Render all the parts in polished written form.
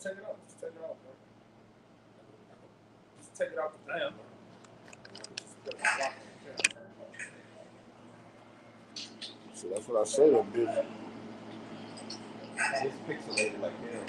take it off. Just take it off, bro. Just take it off the damn, bro. So that's what I say, I'm busy. It's pixelated like hell.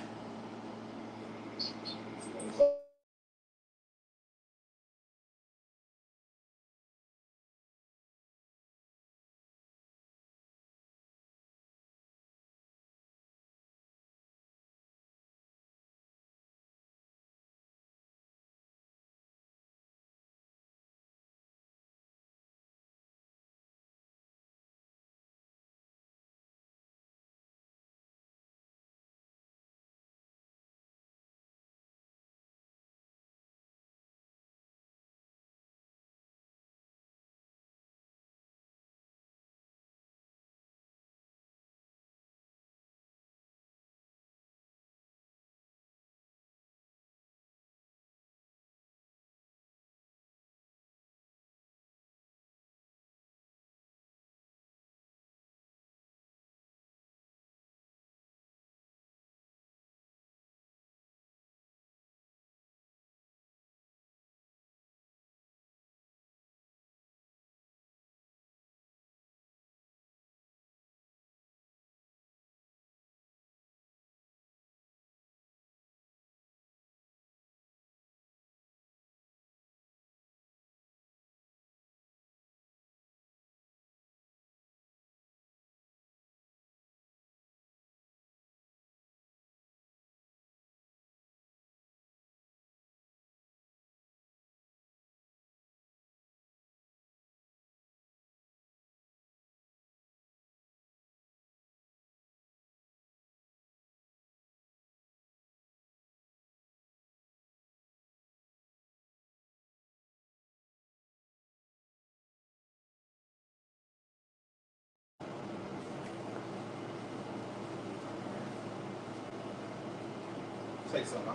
Say something.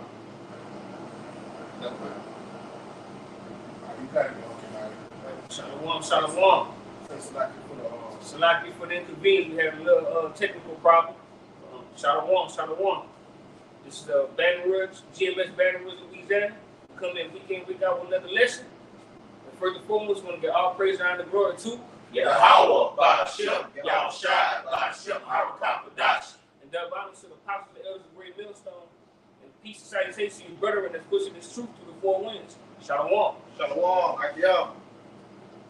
No problem. You got it, okay, Shalom, shalom. Salaki for the inconvenience. We had a little technical problem. Shalom, shalom. This is Baton Rouge, GMS Baton Rouge, Louisiana. We come in week in, week out with another lesson. And first and foremost, we want to get all praise and honor and glory to Yahweh, Ba'ashem, Yahushai, Ba'ashem, Harakapadash. And that bonus to the apostles, the elders of Great Millstone. And peace and salutation to you, brethren, that's pushing this truth through the four winds. Shalom. Shalom, Akiyam.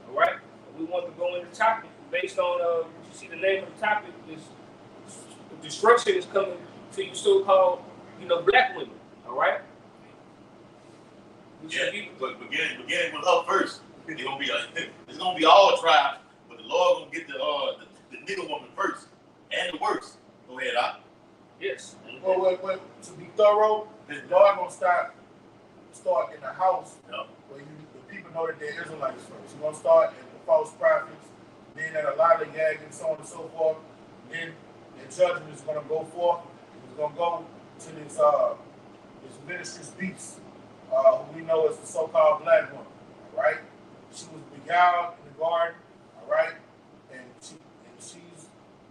All right. We want to go into the topic based on you see the name of the topic is destruction is coming to you so-called, black women. All right. Yeah, but beginning with her first. It's gonna be all tribes, but the Lord gonna get the nigga woman first and the worst. Go ahead, Doc. Yes. Well, to be thorough, God gonna start in the house where the people know that they're Israelites first. He's gonna start in the false prophets, then at a lot of gag and so on and so forth. Then the judgment is gonna go forth. It's gonna go to this ministry's beast, who we know as the so-called black woman. All right, she was beguiled in the garden. All right, and she's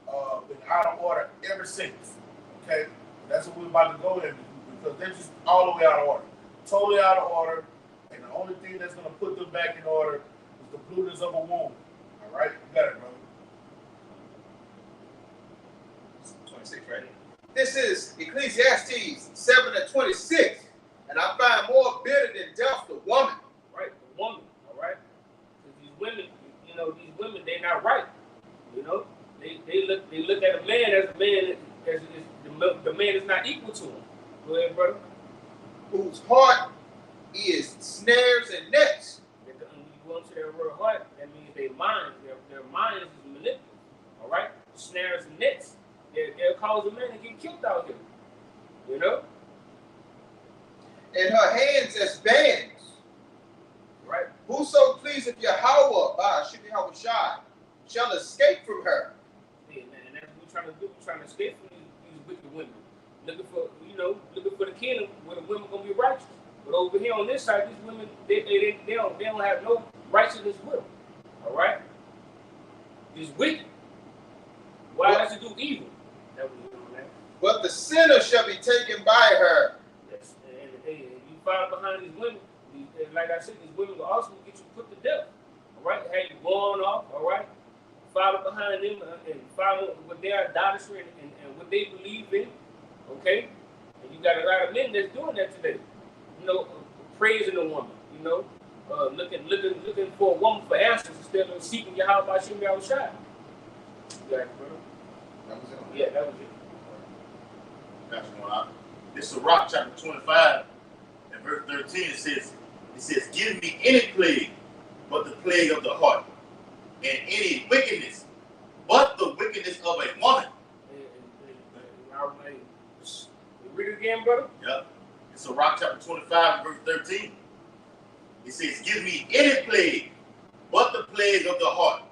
been out of order ever since. Okay, that's what we're about to go in because they're just all the way out of order, totally out of order, and the only thing that's going to put them back in order is the blueness of a womb. All right, you got it, brother. 26 right here. This is Ecclesiastes 7:26, and I find more bitter than death the woman. Right, the woman. All right, because these women, they're not right. They look at a man as a man as the man is not equal to him. Go ahead, brother. Whose heart is snares and nets. When you go into their word heart, that means their minds is manipulative. All right, snares and nets. They'll cause a man to get killed out here. And her hands as bands. Right. Whoso pleaseth Yahweh, Ba'ashem Yahushai, shall escape from her. Yeah, and that's what we're trying to do. We're trying to escape from these wicked women. Looking for the kingdom where the women gonna be righteous. But over here on this side, these women, they don't have no righteousness with them. All right? It's wicked. Why does it do evil? That was man. But the sinner shall be taken by her, follow behind these women, and like I said, these women will also get you put to death. All right, have you going off. All right, follow behind them and follow what their idolatry and what they believe in. Okay, and you got a lot of men that's doing that today. You know, praising a woman. You know, looking for a woman for answers instead of seeking Yahweh by Shem Yahushua. You got it, brother. That was it. Yeah, that was it. That's one out. This is Rock chapter 25 and verse 13. It says, give me any plague but the plague of the heart, and any wickedness but the wickedness of a woman. Read it again, brother. Yep. It's Rock chapter 25 and verse 13. It says, give me any plague but the plague of the heart,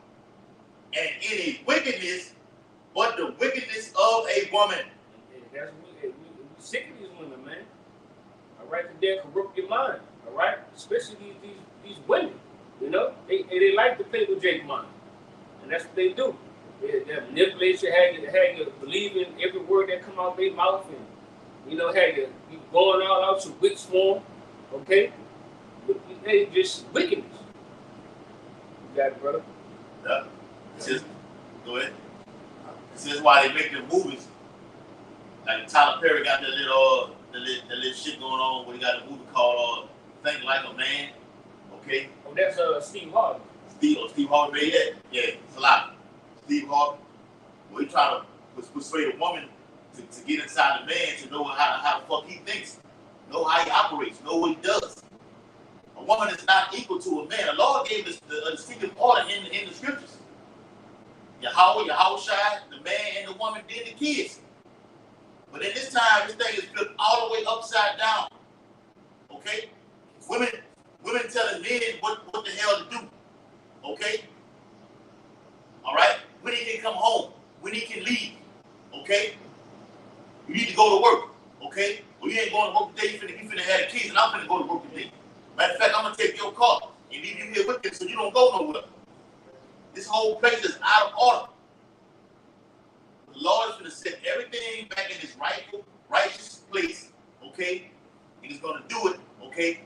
and any wickedness but the wickedness of a woman. That's we sick of these women, man. All right, they'll corrupt your mind. All right, especially these women. You know, they like to play with Jake's mind, and that's what they do. They manipulate you, have you believe in every word that come out their mouth, and you know, have you going all out to witch form. Okay, but they just wickedness. You got it, brother. Yeah. It says, go ahead. This is why they make their movies. Like Tyler Perry got that little shit going on where he got a movie called Think Like a Man. Okay? Oh, that's Steve Harvey. Steve Harvey made that? Yeah, it's a lot. Steve Harvey. Well, he try to persuade a woman to get inside the man to know how the fuck he thinks, know how he operates, know what he does. A woman is not equal to a man. The Lord gave us the distinctive order in the scriptures. Yahushua, the man and the woman did the kids. But in this time, this thing is flipped all the way upside down. Okay? Women telling men what the hell to do. Okay? All right? When he can come home, when he can leave. Okay? You need to go to work. Okay? Well, you ain't going to work today. You finna have the kids, and I'm finna go to work today. Matter of fact, I'm gonna take your car and leave you here with them so you don't go nowhere. This whole place is out of order. The Lord is going to set everything back in its rightful, righteous place, okay? And He's going to do it, okay,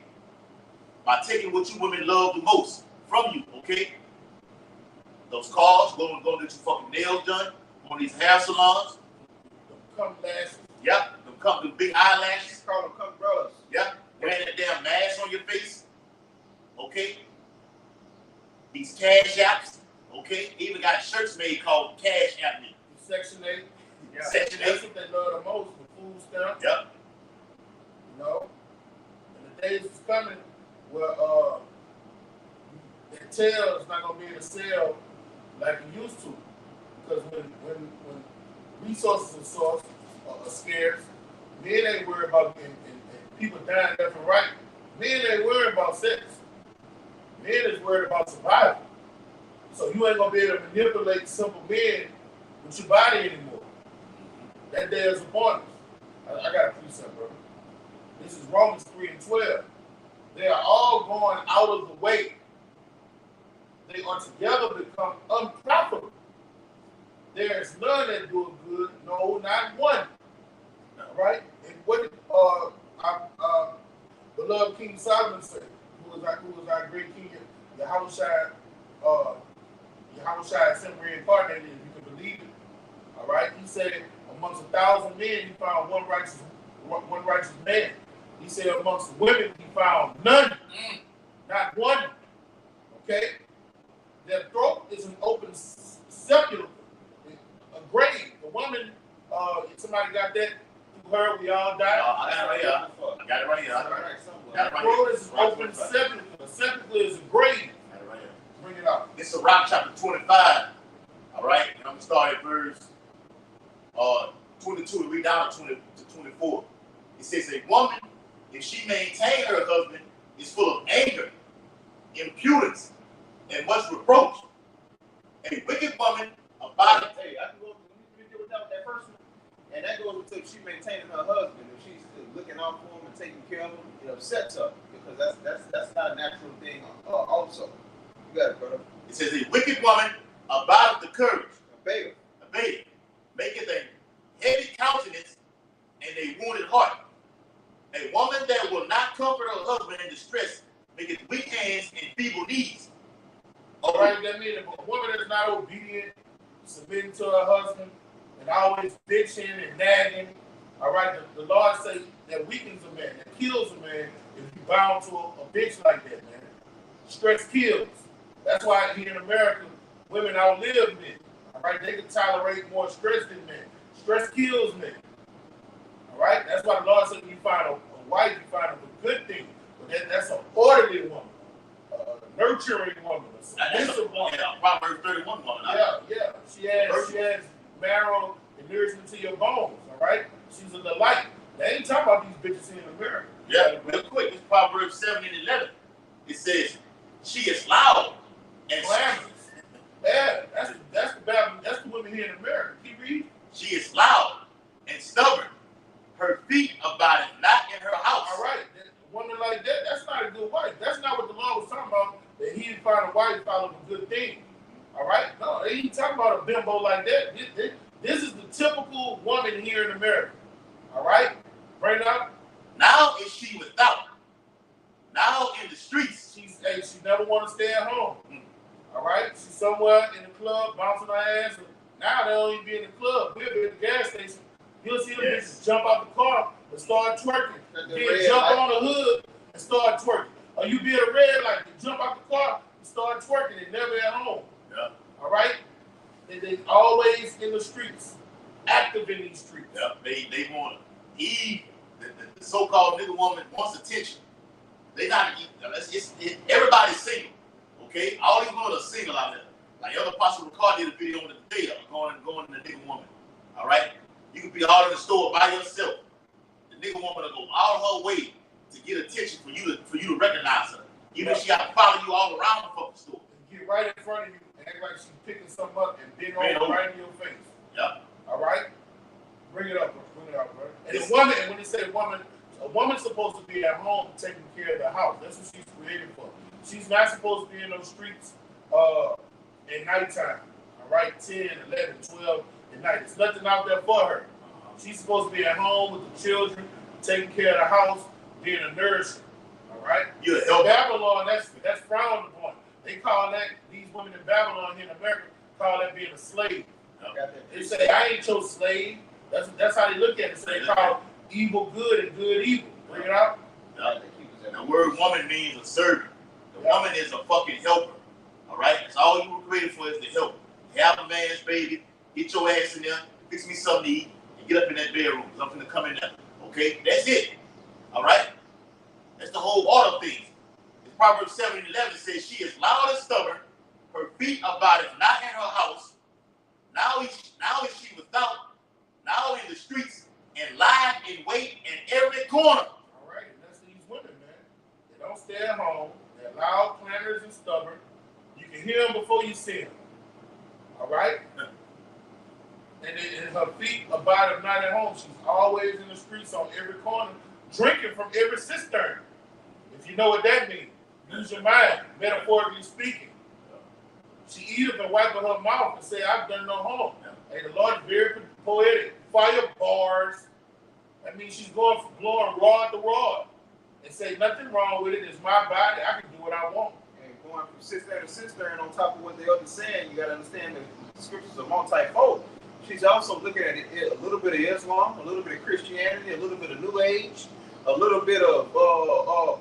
by taking what you women love the most from you, okay? Those cars, going to get your fucking nails done, going to these hair salons. Come lashes. Yep, them big eyelashes. Call them umbrellas. Yep, wearing that damn mask on your face, okay? These cash apps. Okay, even got shirts made called Cash App Me. Section 8. Yeah. Section 8. That's what they love the most, the food stamps. Yep. You know? And the days is coming where Intel is not going to be able to sell like it used to. Because when resources are scarce, men ain't worried about and people dying left and right. Men ain't worried about sex. Men is worried about survival. So you ain't gonna be able to manipulate simple men with your body anymore. That day is upon us. I got a precept, brother. This is Romans 3:12. They are all going out of the way. They are together become unprofitable. There is none that do it good, no, not one. All right? And what did our beloved King Solomon say? Who was our great king, Yahushua sent reincarnated, if you can believe it. All right? He said, amongst 1,000 men, he found one righteous man. He said, amongst women, he found none. Not one. Okay? Their throat is an open sepulchre, a grave. The woman, if somebody got that through her, we all died. I got it right here. I got it right here. That throat is an open sepulchre. A sepulchre is a grave. Bring it out. This is Rock chapter 25. All right, and I'm gonna start at verse 22 and read down to 24. It says, "A woman, if she maintain her husband, is full of anger, impudence, and much reproach. A wicked woman abideth." Hey, I can go. Let me deal with that first one, and that goes with if she maintaining her husband, if she's looking out for him and taking care of him, it upsets her because that's not a natural thing. Also. You got it, brother. It says, "A wicked woman abideth the courage, Obey maketh a heavy countenance and a wounded heart. A woman that will not comfort her husband in distress, maketh weak hands and feeble knees. All right, that means a woman that's not obedient, submitting to her husband, and always bitching and nagging. All right, the Lord say that weakens a man, that kills a man if you bound to a bitch like that, man. Stress kills. That's why here in America, women outlive men. All right, they can tolerate more stress than men. Stress kills men. All right, that's why the Lord said when you find a wife, you find a good thing. But that's an orderly woman, a nurturing woman, a submissive woman. Yeah, Proverbs 31 woman. Yeah. She has marrow and nourishment to your bones. All right, she's a delight. They ain't talking about these bitches here in America. Yeah, real quick, it's Proverbs 7 and 11. It says, she is loud and glamorous. Yeah, that's the women here in America. Keep reading. She is loud and stubborn. Her feet abide not in her house. All right, a woman like that, that's not a good wife. That's not what the Lord was talking about, that he didn't find a wife follow a good thing. All right? No, they ain't talking about a bimbo like that. This is the typical woman here in America. All right? Bring it up. Now is she without. Now in the streets. She never want to stay at home. All right? She's somewhere in the club, bouncing her ass. Now they don't even be in the club. We'll be at the gas station. You'll see them bitches jump out the car and start twerking. Then jump on the hood and start twerking. Or you be at a red light, you jump out the car and start twerking and never at home. Yeah. All right? They always in the streets, active in these streets. Yeah. They want Eve, the so-called nigga woman wants attention. They not everybody's single. Okay? All these women are single out there. Like Elder Apostle Ricard did a video on the day of going to the nigga woman. All right? You could be all in the store by yourself. The nigga woman will go all her way to get attention for you to recognize her. Even if she got to follow you all around the fucking store. And get right in front of you and act like she's picking something up and bend over right in your face. Yep. All right? Bring it up, bro. And the woman, and when they say woman, a woman's supposed to be at home taking care of the house. That's what she's created for. She's not supposed to be in those streets at nighttime. All right? 10, 11, 12 at night. There's nothing out there for her. She's supposed to be at home with the children, taking care of the house, being a nurse. All right? In Babylon, that's frowned upon. They call that, these women in Babylon here in America, call that being a slave. They say, I ain't your slave. That's how they look at it. So they call evil good and good evil. Bring it out. The word woman means a servant. The woman is a fucking helper. All right? That's all you were created for is to help. Have a man's baby, get your ass in there, fix me something to eat, and get up in that bedroom. Because I'm going to come in there. Okay? That's it. All right? That's the whole order of things. Proverbs 7 and 11 says, she is loud and stubborn. Her feet abideth not in her house. Now is she without. Now in the streets, and lie in wait in every corner. All right, and that's these women, man. They don't stay at home. They're loud, planners, and stubborn. You can hear them before you see them. All right? And her feet abideth not at home. She's always in the streets on every corner, drinking from every cistern. If you know what that means. Use your mind, metaphorically speaking. She eateth and wipeth her mouth and say, I've done no harm. Hey, the Lord is very poetic. Fire bars. That means she's going from blowing rod to rod. And say, nothing wrong with it. It's my body. I can do what I want. And going from cistern to cistern on top of what the other's saying, you got to understand that the scriptures are multifold. She's also looking at it, a little bit of Islam, a little bit of Christianity, a little bit of New Age, a little bit of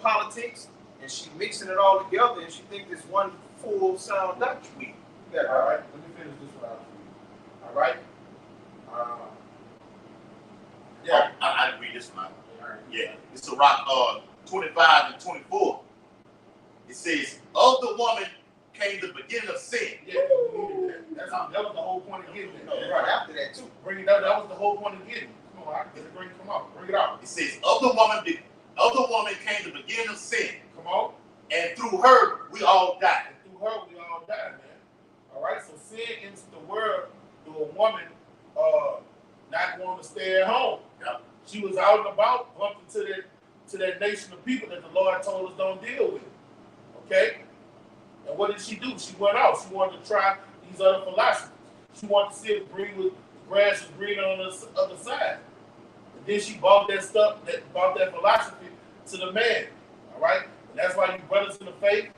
politics. And she mixing it all together, and she thinks it's one full sound doctrine. All right, let me finish this one out for you. All right? Yeah. I read this one. Yeah. It's a rock 25 and 24. It says, of the woman came the beginning of sin. Yeah, we needed that. That was the whole point of getting it. No, right after that, too. Bring it up. That was the whole point of getting it. Come on, I can bring it. Come on, bring it out. It says, of the woman came the beginning of sin. Come on. And through her, we all died. And through her, we all died, man. All right, so sin entered the world through a woman not wanting to stay at home. Yep. She was out and about, bumped into that nation of people that the Lord told us don't deal with. Okay? And what did she do? She went out. She wanted to try these other philosophies. She wanted to see if grass was green on the other side. then she bought that stuff, bought that philosophy to the man. All right? And that's why you brothers in the faith,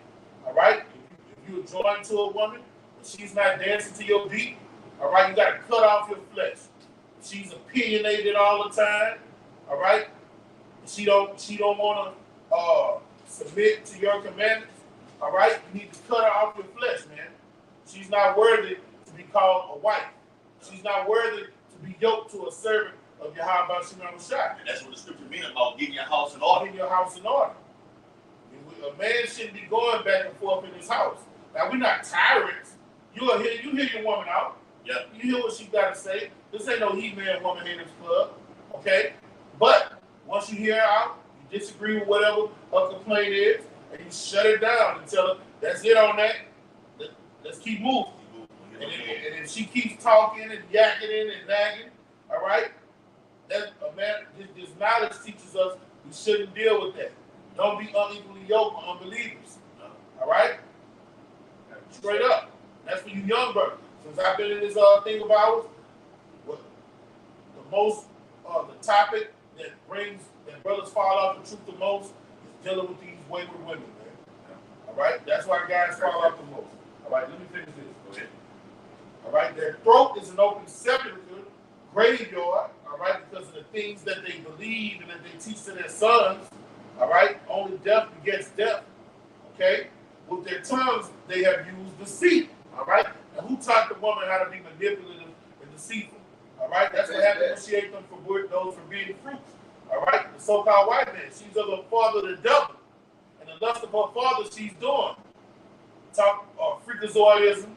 all right? If you're joined to a woman, and she's not dancing to your beat, all right, you got to cut off your flesh. She's opinionated all the time, all right? She don't want to submit to your commandments, all right? You need to cut her off your flesh, man. She's not worthy to be called a wife. She's not worthy to be yoked to a servant of Yahweh Shai. And that's what the scripture means about getting your house in order. Getting your house in order. A man shouldn't be going back and forth in his house. Now, we're not tyrants. You hear your woman out. Yeah. You hear what she got to say. This ain't no he-man, woman haters club. Okay? But once you hear her out, you disagree with whatever her complaint is, and you shut it down and tell her, that's it on that. Let's keep moving. And if she keeps talking and yakking and nagging, all right? That this knowledge teaches us we shouldn't deal with that. Don't be unequally yoked with unbelievers. All right? Straight up. That's for you young brothers. Since I've been in this thing of ours, the topic that brothers fall off the truth the most is dealing with these wayward women, man. All right? That's why guys fall off the most. All right, let me finish this. Go ahead. All right, their throat is an open sepulchre, graveyard, all right, because of the things that they believe and that they teach to their sons. All right, only death begets death. Okay? With their tongues, they have used deceit. All right? And who taught the woman how to be manipulative and deceitful? All right? That's what happened when she ate them for those forbidden fruits. All right? The so-called white man, she's of the father of the devil. And the lust of her father, she's doing. Talk freakazoidism,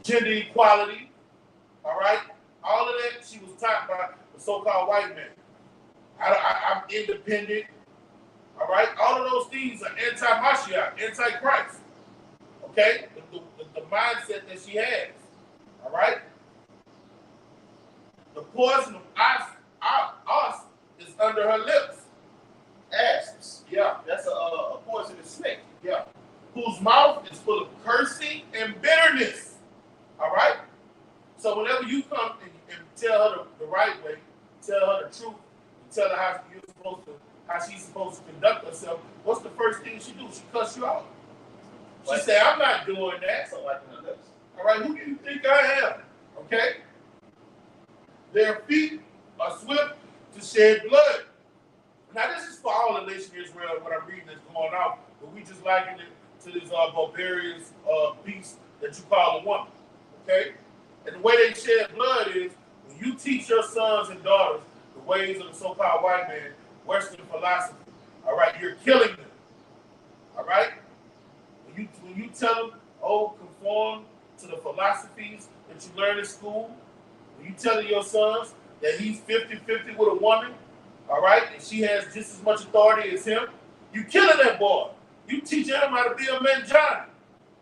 gender equality. All right? All of that, she was taught by the so-called white man. I'm independent. All right? All of those things are anti-Mashiach, anti-Christ. Okay? The mindset that she has. All right? The poison of us is under her lips. Asps. Yeah. That's a poisonous snake. Yeah. Whose mouth is full of cursing and bitterness. All right? So whenever you come and tell her the right way, tell her the truth, and tell her how she's supposed to conduct herself, what's the first thing she do? She cuss you out. She say, I'm not doing that. So like in the lips. All right, who do you think I am? Okay? Their feet are swift to shed blood. Now, this is for all the nation of Israel, what I'm reading is going on, but we just liken it to this barbarous beast that you call a woman. Okay? And the way they shed blood is when you teach your sons and daughters the ways of the so-called white man, Western philosophy, all right, you're killing them. All right? When you tell them, conform to the philosophies that you learn in school, when you tell your sons that he's 50-50 with a woman, all right, and she has just as much authority as him, you killing that boy. You teaching him how to be a manjana.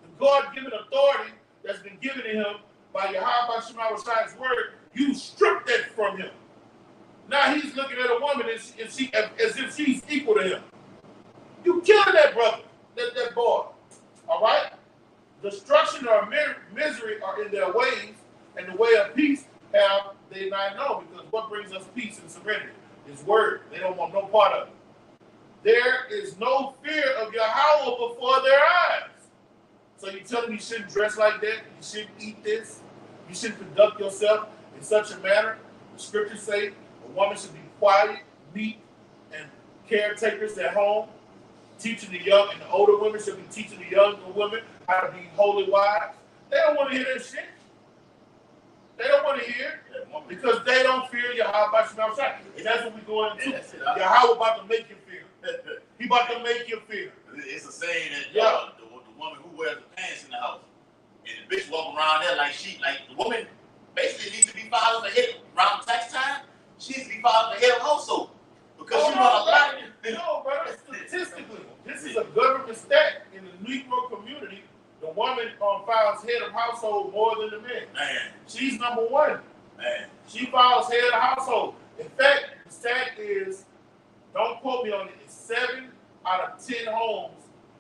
The God-given authority that's been given to him by Yahweh Shai's word, you strip that from him. Now he's looking at a woman as if she's equal to him. You killing that brother, that boy. All right? Destruction or misery are in their ways, and the way of peace have they not known. Because what brings us peace and serenity? His word. They don't want no part of it. There is no fear of Yahweh before their eyes. So you tell them you shouldn't dress like that, you shouldn't eat this, you shouldn't conduct yourself in such a manner. The scriptures say a woman should be quiet, meek, and caretakers at home. Teaching the young and the older women should be teaching the younger women how to be holy wives. They don't want to hear that shit. They don't want to hear it because they don't fear Yahweh. And that's what we're going into. Yahweh about to make you fear. He about to make you fear. It's a saying that the woman who wears the pants in the house and the bitch walking around there like the woman basically needs to be filed for head around tax time. She needs to be filed for head of household because she want a lot. No, brother. Statistically, this is a government stat in the Negro community. The woman files head of household more than the man. Man. She's number one. Man. She files head of household. In fact, the stat is, don't quote me on it, it's 7 out of 10 homes,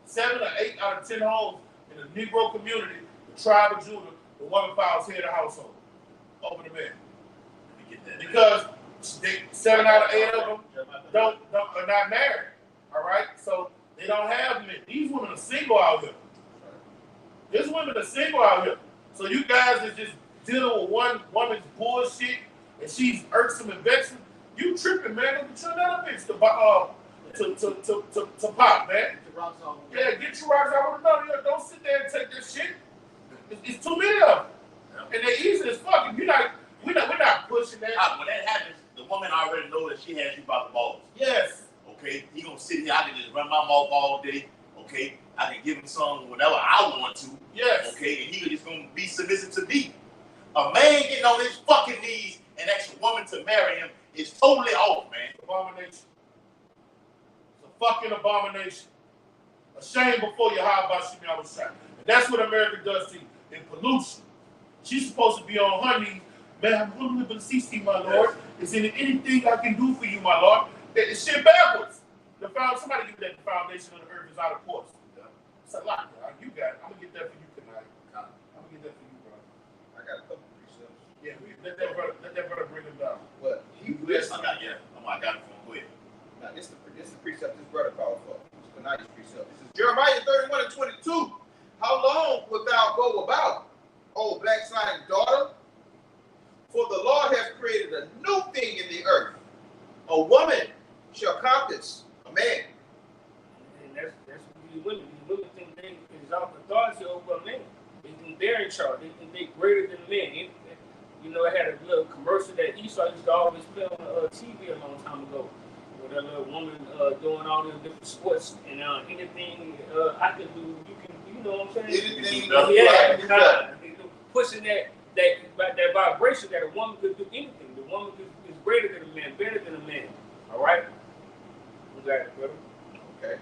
7 or 8 out of 10 homes in the Negro community, the tribe of Judah, the woman files head of household over the man. Let me get that. Because 7 out of 8 of them are not married. All right, so they don't have men. These women are single out here. These women are single out here. So you guys are just dealing with one woman's bullshit, and she's irksome and vexing. You tripping, man? Get your little bitch to pop, man. Yeah, get your rocks out with another. Don't sit there and take this shit. It's too many of them, and they're easy as fuck. We're not pushing that. When that happens, the woman already knows that she has you by the balls. Yes. Okay, he gonna sit here. I can just run my mouth all day. Okay, I can give him some whenever I want to. Yes. Okay, and he just gonna be submissive to me. A man getting on his fucking knees and asking a woman to marry him is totally off, man. Abomination. It's a fucking abomination. A shame before you hide by Shimei Shai. And that's what America does to you. In pollution. She's supposed to be on her knees. Man, I'm humbly beseeching, my Lord. Is there anything I can do for you, my Lord? It's shit backwards. Somebody give that the foundation of the earth is out of course. It's a lot. You got it. I'm gonna get that for you tonight. I'm gonna get that for you, bro. I got a couple precepts. Yeah, let that brother bring him down. What? I got it from him. Go ahead. Now, this is the precept this brother called for. It's Benaiah's precept. This is Jeremiah 31:22. How long wilt thou go about, O backsliding daughter? For the Lord has created a new thing in the earth. A woman shall compass a man. And that's what these women. These women think they exalt authority over men. They think they're in charge. They think they're greater than men. You know, I had a little commercial that Esau used to always play on TV a long time ago. With that little woman doing all these different sports and anything I can do, you can. You know what I'm saying? Anything. Pushing that vibration that a woman could do anything. The woman is greater than a man, better than a man. All right? You got it, brother. Okay.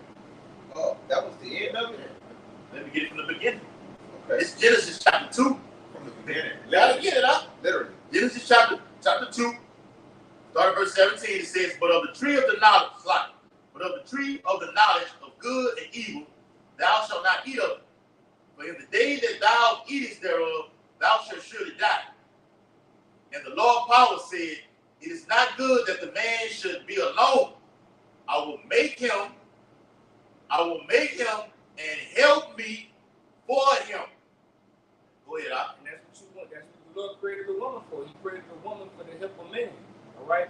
Oh, that was the end of it? Let me get it from the beginning. Okay. It's Genesis chapter 2. From the beginning. Let me get it up. Literally. Genesis chapter 2. Start at verse 17. It says, But of the tree of the knowledge of good and evil, thou shalt not eat of it. For in the day that thou eatest thereof, thou shalt surely die. And the Lord power said, It is not good that the man should be alone. I will make him and help me for him. Go ahead, Al. And that's what you want. That's what the Lord created a woman for. He created a woman for the help of men. All right?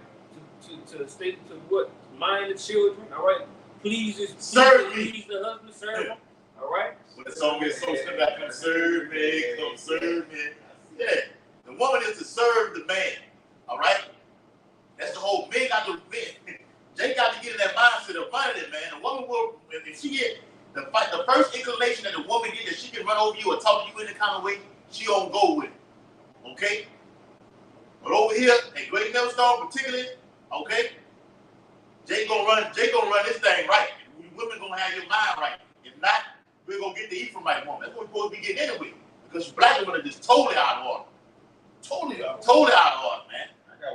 To stay to what? Mind the children. All right? Please the husband, serve him. All right? When the song is so simple, come serve me, come serve me. Yeah. The woman is to serve the man. All right? That's the whole man got to man. They got to get in that mindset of finding it, man. The woman will, if she get the first inclination that the woman get that she can run over you or talk to you in the kind of way, she don't go with it. Okay? But over here, at Great Millstone particularly, okay, Jay gonna run this thing right. Women gonna have your mind right. If not, we're gonna get the Ephraimite woman. That's what we're supposed to be getting anyway. Because black women are just totally out of order. Totally out of order, man.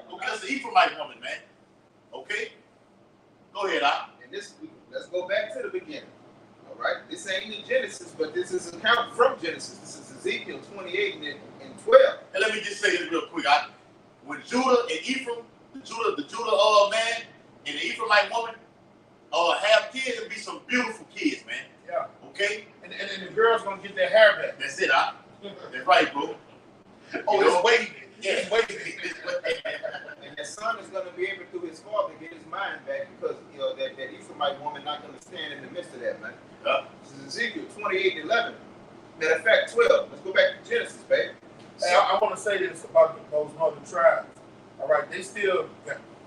Go get us the Ephraimite woman, man. Okay? Go ahead, Al. And let's go back to the beginning. All right? This ain't in Genesis, but this is an account from Genesis. This is Ezekiel 28 and 12. And let me just say this real quick. When Judah and Ephraim, the Judah man and the Ephraimite woman have kids, it'll be some beautiful kids, man. Yeah. Okay? And the girl's gonna get their hair back. That's it, Al. That's right, bro. It's waiting. Yeah. It's waiting. And the son is going to be able, through his father, get his mind back because, you know, that Ephraimite woman not going to stand in the midst of that, man. Yeah. This is Ezekiel 28:11. Matter of fact, 12. Let's go back to Genesis, baby. Hey, I want to say this about those northern tribes. All right, they still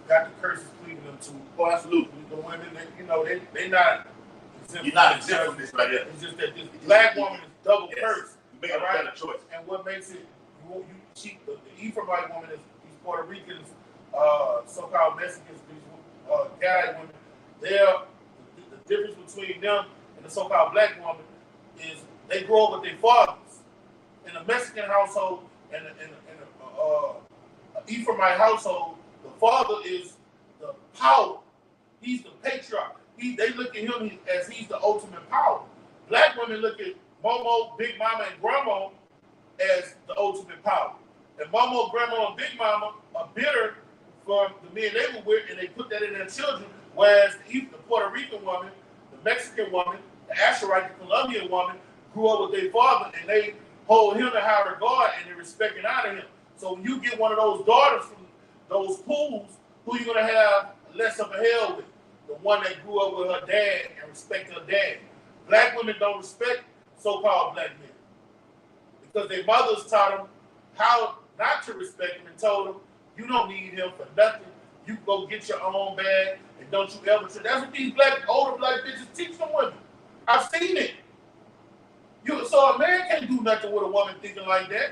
got the curses cleaving them to. Oh, absolutely. The women, they not exempt. You're not exempt from this right here. It's just that this black woman is double cursed. You make a better choice. And what makes it, the Ephraimite woman is these Puerto Ricans, so-called Mexicans, these Gallic women. The difference between them and the so-called black woman is they grow up with their fathers. In a Mexican household and an Ephraimite household, the father is the power. He's the patriarch. They look at him as he's the ultimate power. Black women look at Momo, Big Mama, and Grandma as the ultimate power. And Momo, Grandma, and Big Mama are bitter from the men they were with, and they put that in their children. Whereas the Puerto Rican woman, the Mexican woman, the Asherite, the Colombian woman grew up with their father, and they hold him in high regard and they respect and honor him. So when you get one of those daughters from those pools, who you gonna have less of a hell with? The one that grew up with her dad and respect her dad. Black women don't respect so-called black men because their mothers taught them how not to respect him and told them, you don't need him for nothing. You go get your own bag and don't you ever. That's what these older black bitches teach them women. I've seen it. So a man can't do nothing with a woman thinking like that.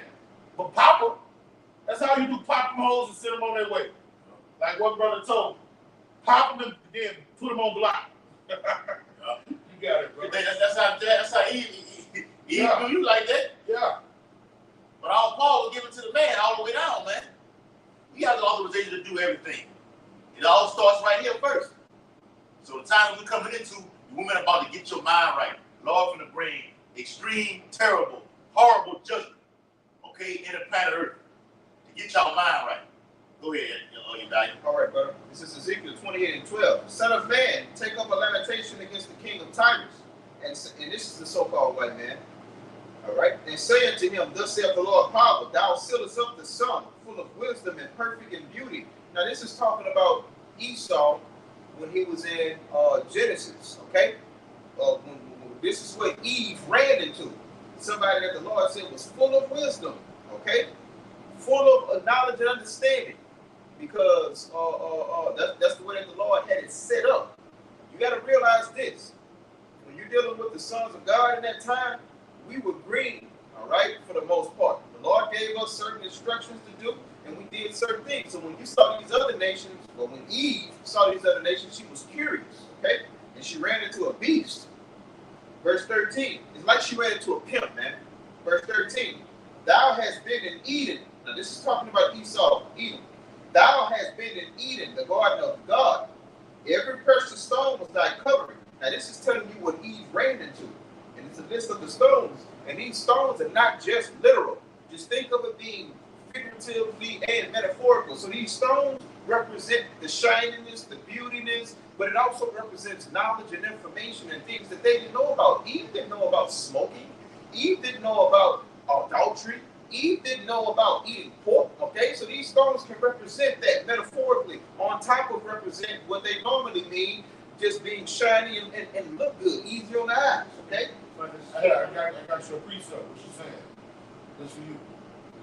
But pop her. That's how you do pop them hoes and send them on their way. Like what brother told me. Pop them and then put them on block. You got it, bro. That's how he do you like that? Yeah. But all Paul was given to the man all the way down, man. We have the authorization to do everything. It all starts right here first. So the time we're coming into, the women are about to get your mind right. Lord from the brain, extreme, terrible, horrible judgment, okay, in the planet Earth. To get y'all mind right. Go ahead, All right, brother. This is Ezekiel 28:12. Son of man, take up a lamentation against the king of Tyrus. And this is the so-called white man. All right. And say unto him, thus saith the Lord power, thou sealest up the sun, full of wisdom and perfect in beauty. Now this is talking about Esau when he was in Genesis. Okay. This is what Eve ran into. Somebody that the Lord said was full of wisdom. Okay. Full of knowledge and understanding. Because that's the way that the Lord had it set up. You got to realize this. When you're dealing with the sons of God in that time, we were green, all right, for the most part. The Lord gave us certain instructions to do, and we did certain things. So when you saw these other nations, or when Eve saw these other nations, she was curious, okay? And she ran into a beast. Verse 13. It's like she ran into a pimp, man. Verse 13. Thou hast been in Eden. Now this is talking about Esau, Eden. Thou hast been in Eden, the garden of God. Every precious stone was thy covering. Now this is telling you what Eve ran into. And it's a list of the stones. And these stones are not just literal. Just think of it being figuratively and metaphorical. So these stones represent the shininess, the beautiness, but it also represents knowledge and information and things that they didn't know about. Eve didn't know about smoking. Eve didn't know about adultery. Eve didn't know about eating pork, okay? So these stones can represent that metaphorically, on top of represent what they normally mean, just being shiny and look good, easy on the eyes, okay? I got your precept, what you saying. This for you.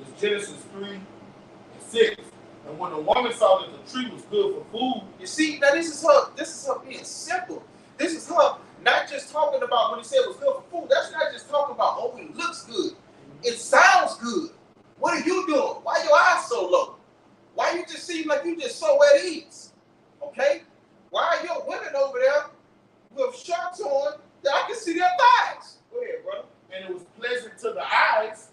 It's Genesis 3:6. And when the woman saw that the tree was good for food. You see, now this is her being simple. This is her not just talking about when he said it was good for food. That's not just talking about, oh, it looks good. It sounds good. What are you doing? Why your eyes so low? Why you just seem like you just so at ease? Okay? Why are your women over there with shorts on that I can see their thighs? Go ahead, brother. And it was pleasant to the eyes.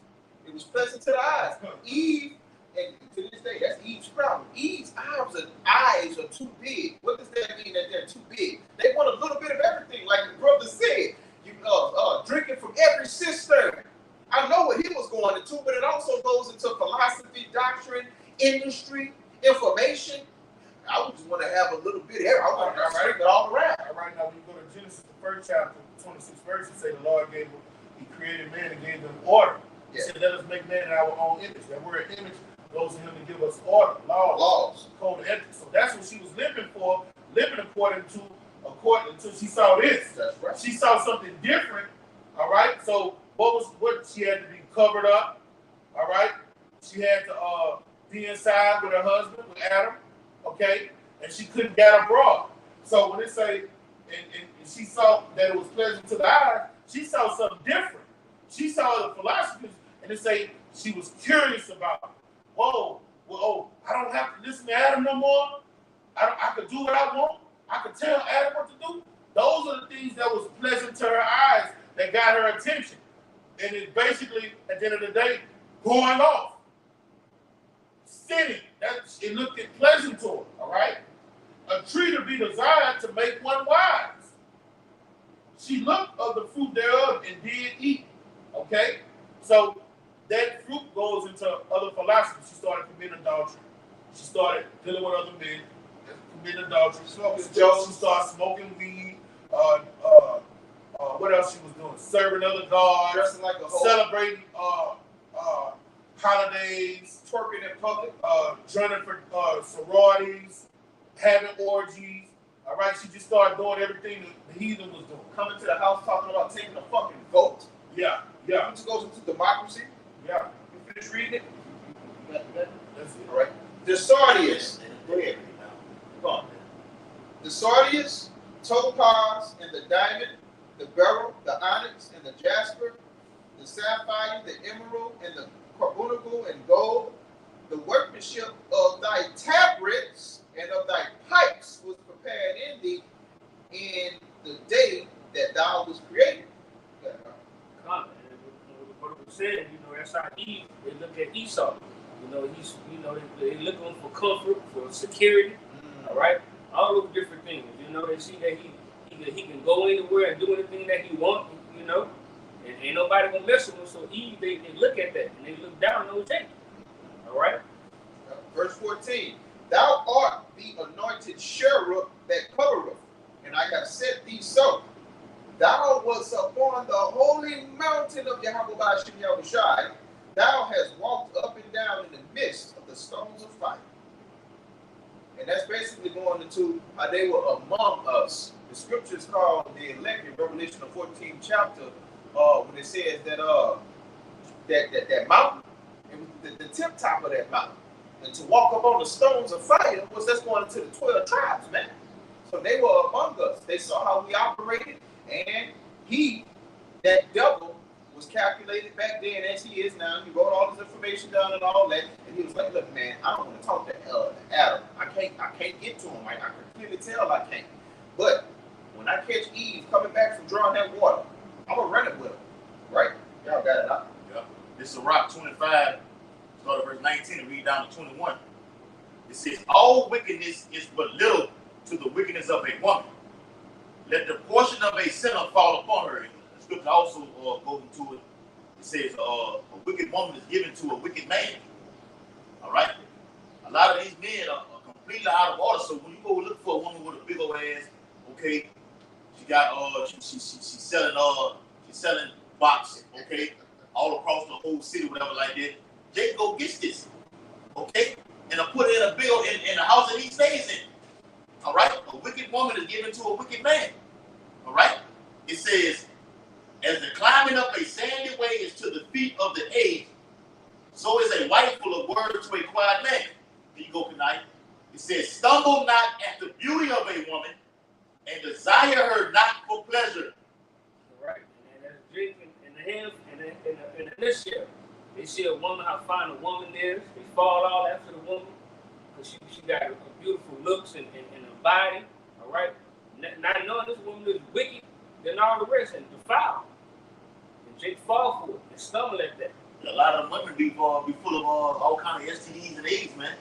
It was pleasant to the eyes. Eve, and to this day, that's Eve's problem. Eve's eyes are too big. What does that mean that they're too big? They want a little bit of everything, like the brother said. You drinking from every cistern. I know what he was going into, but it also goes into philosophy, doctrine, industry, information. I would just want to have a little bit here. I want to bring it all around. Right now, when you go to Genesis, the first chapter, 26th verse, it say the Lord he created man and gave them order. He said, let us make man in our own image. That word image goes to him to give us order, laws, code of ethics. So that's what she was living for, living according to she saw this. That's right. She saw something different, all right? So what she had to be covered up, all right? She had to be inside with her husband, with Adam, okay? And she couldn't get abroad. So when it say, and she saw that it was pleasant to the eyes, she saw something different. She saw the philosophies, and it say she was curious about it. Whoa, I don't have to listen to Adam no more. I could do what I want. I could tell Adam what to do. Those are the things that was pleasant to her eyes that got her attention. And it's basically, at the end of the day, going off. Sinning. It looked pleasant to her, all right? A tree to be desired to make one wise. She looked of the fruit thereof and did eat, okay? So that fruit goes into other philosophies. She started committing adultery, She started dealing with other men, committing adultery. She started smoking weed. What else she was doing? Serving other gods, dressing like a hoe, celebrating holidays, twerking in public, joining for sororities, having orgies. All right, she just started doing everything the heathen was doing. Coming to the house talking about taking a fucking vote. Yeah. Which goes into democracy. Yeah. You finish reading it? That's it. All right. The sardius. Go ahead. Come on. The sardius, topaz, and the diamond, the beryl, the onyx, and the jasper, the sapphire, the emerald, and the carbuncle, and gold, the workmanship of thy tabrets and of thy pipes was prepared in thee in the day that thou was created. What it was saying, that's how Eve, they look at Esau. They looking for comfort, for security, all right? All those different things, they see that he can go anywhere and do anything that he wants, and ain't nobody gonna mess with him. So Eve, they look at that and they look down on Jacob, all right? Verse 14, thou art the anointed cherub that covereth, and I have set thee so. Thou wast upon the holy mountain of Yahweh Bashim Yahushai. Thou hast walked up and down in the midst of the stones of fire. And that's basically going into how they were among us. The scriptures called the elect in Revelation, the 14th chapter, when it says that that mountain, it was the tip top of that mountain. And to walk up on the stones of fire was that's going into the 12 tribes, man. So they were among us. They saw how we operated, and that devil, was calculated back then as he is now. He wrote all this information down and all that, and he was like, "Look, man, I don't want to talk to Adam. I can't get to him. I can clearly tell I can't. But when I catch Eve coming back from drawing that water, I'm gonna run it with her, right? Y'all got it out. Yeah. This is Sirach 25, start at verse 19 and read down to 21. It says, "All wickedness is but little to the wickedness of a woman. Let the portion of a sinner fall upon her." The scripture also goes into it. It says, "A wicked woman is given to a wicked man." All right. A lot of these men are completely out of order. So when you go look for a woman with a big old ass, okay, she got she's selling box, okay, all across the whole city, whatever like that. Jake go gets this, okay, and I put it in a bill in the house that he stays in. All right, a wicked woman is given to a wicked man. All right, it says, "As the climbing up a sandy way is to the feet of the aged, so is a wife full of words to a quiet man." Here you go tonight. It says, "Stumble not at the beauty of a woman, and desire her not for pleasure." All right, and that's Jake in the hands in the nutshell. They see a woman, how fine a woman is. They fall all after the woman because she got a beautiful looks and a body. All right, not knowing this woman is wicked than all the rest and defiled. And Jake fall for it and stumble at that. A lot of women be full of all kind of STDs and AIDS, man.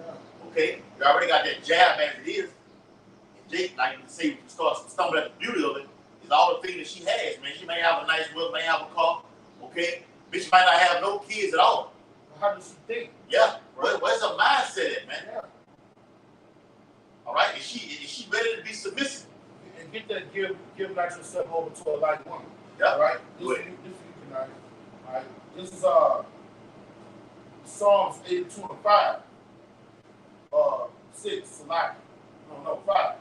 Yeah. Okay, you already got that jab as it is. And Jake, like you say, starts stumbling at the beauty of it. Is all the things that she has, man. She may have a nice whip, may have a car, okay? Bitch might not have no kids at all. How does she think? Yeah. Where's her mindset at, man? Yeah. All right. Is she ready to be submissive? And get that give not yourself over to a like woman. Yeah. All right. This is you tonight. All right. This is Psalms 82 and 5. 6, Salaki. No, 5.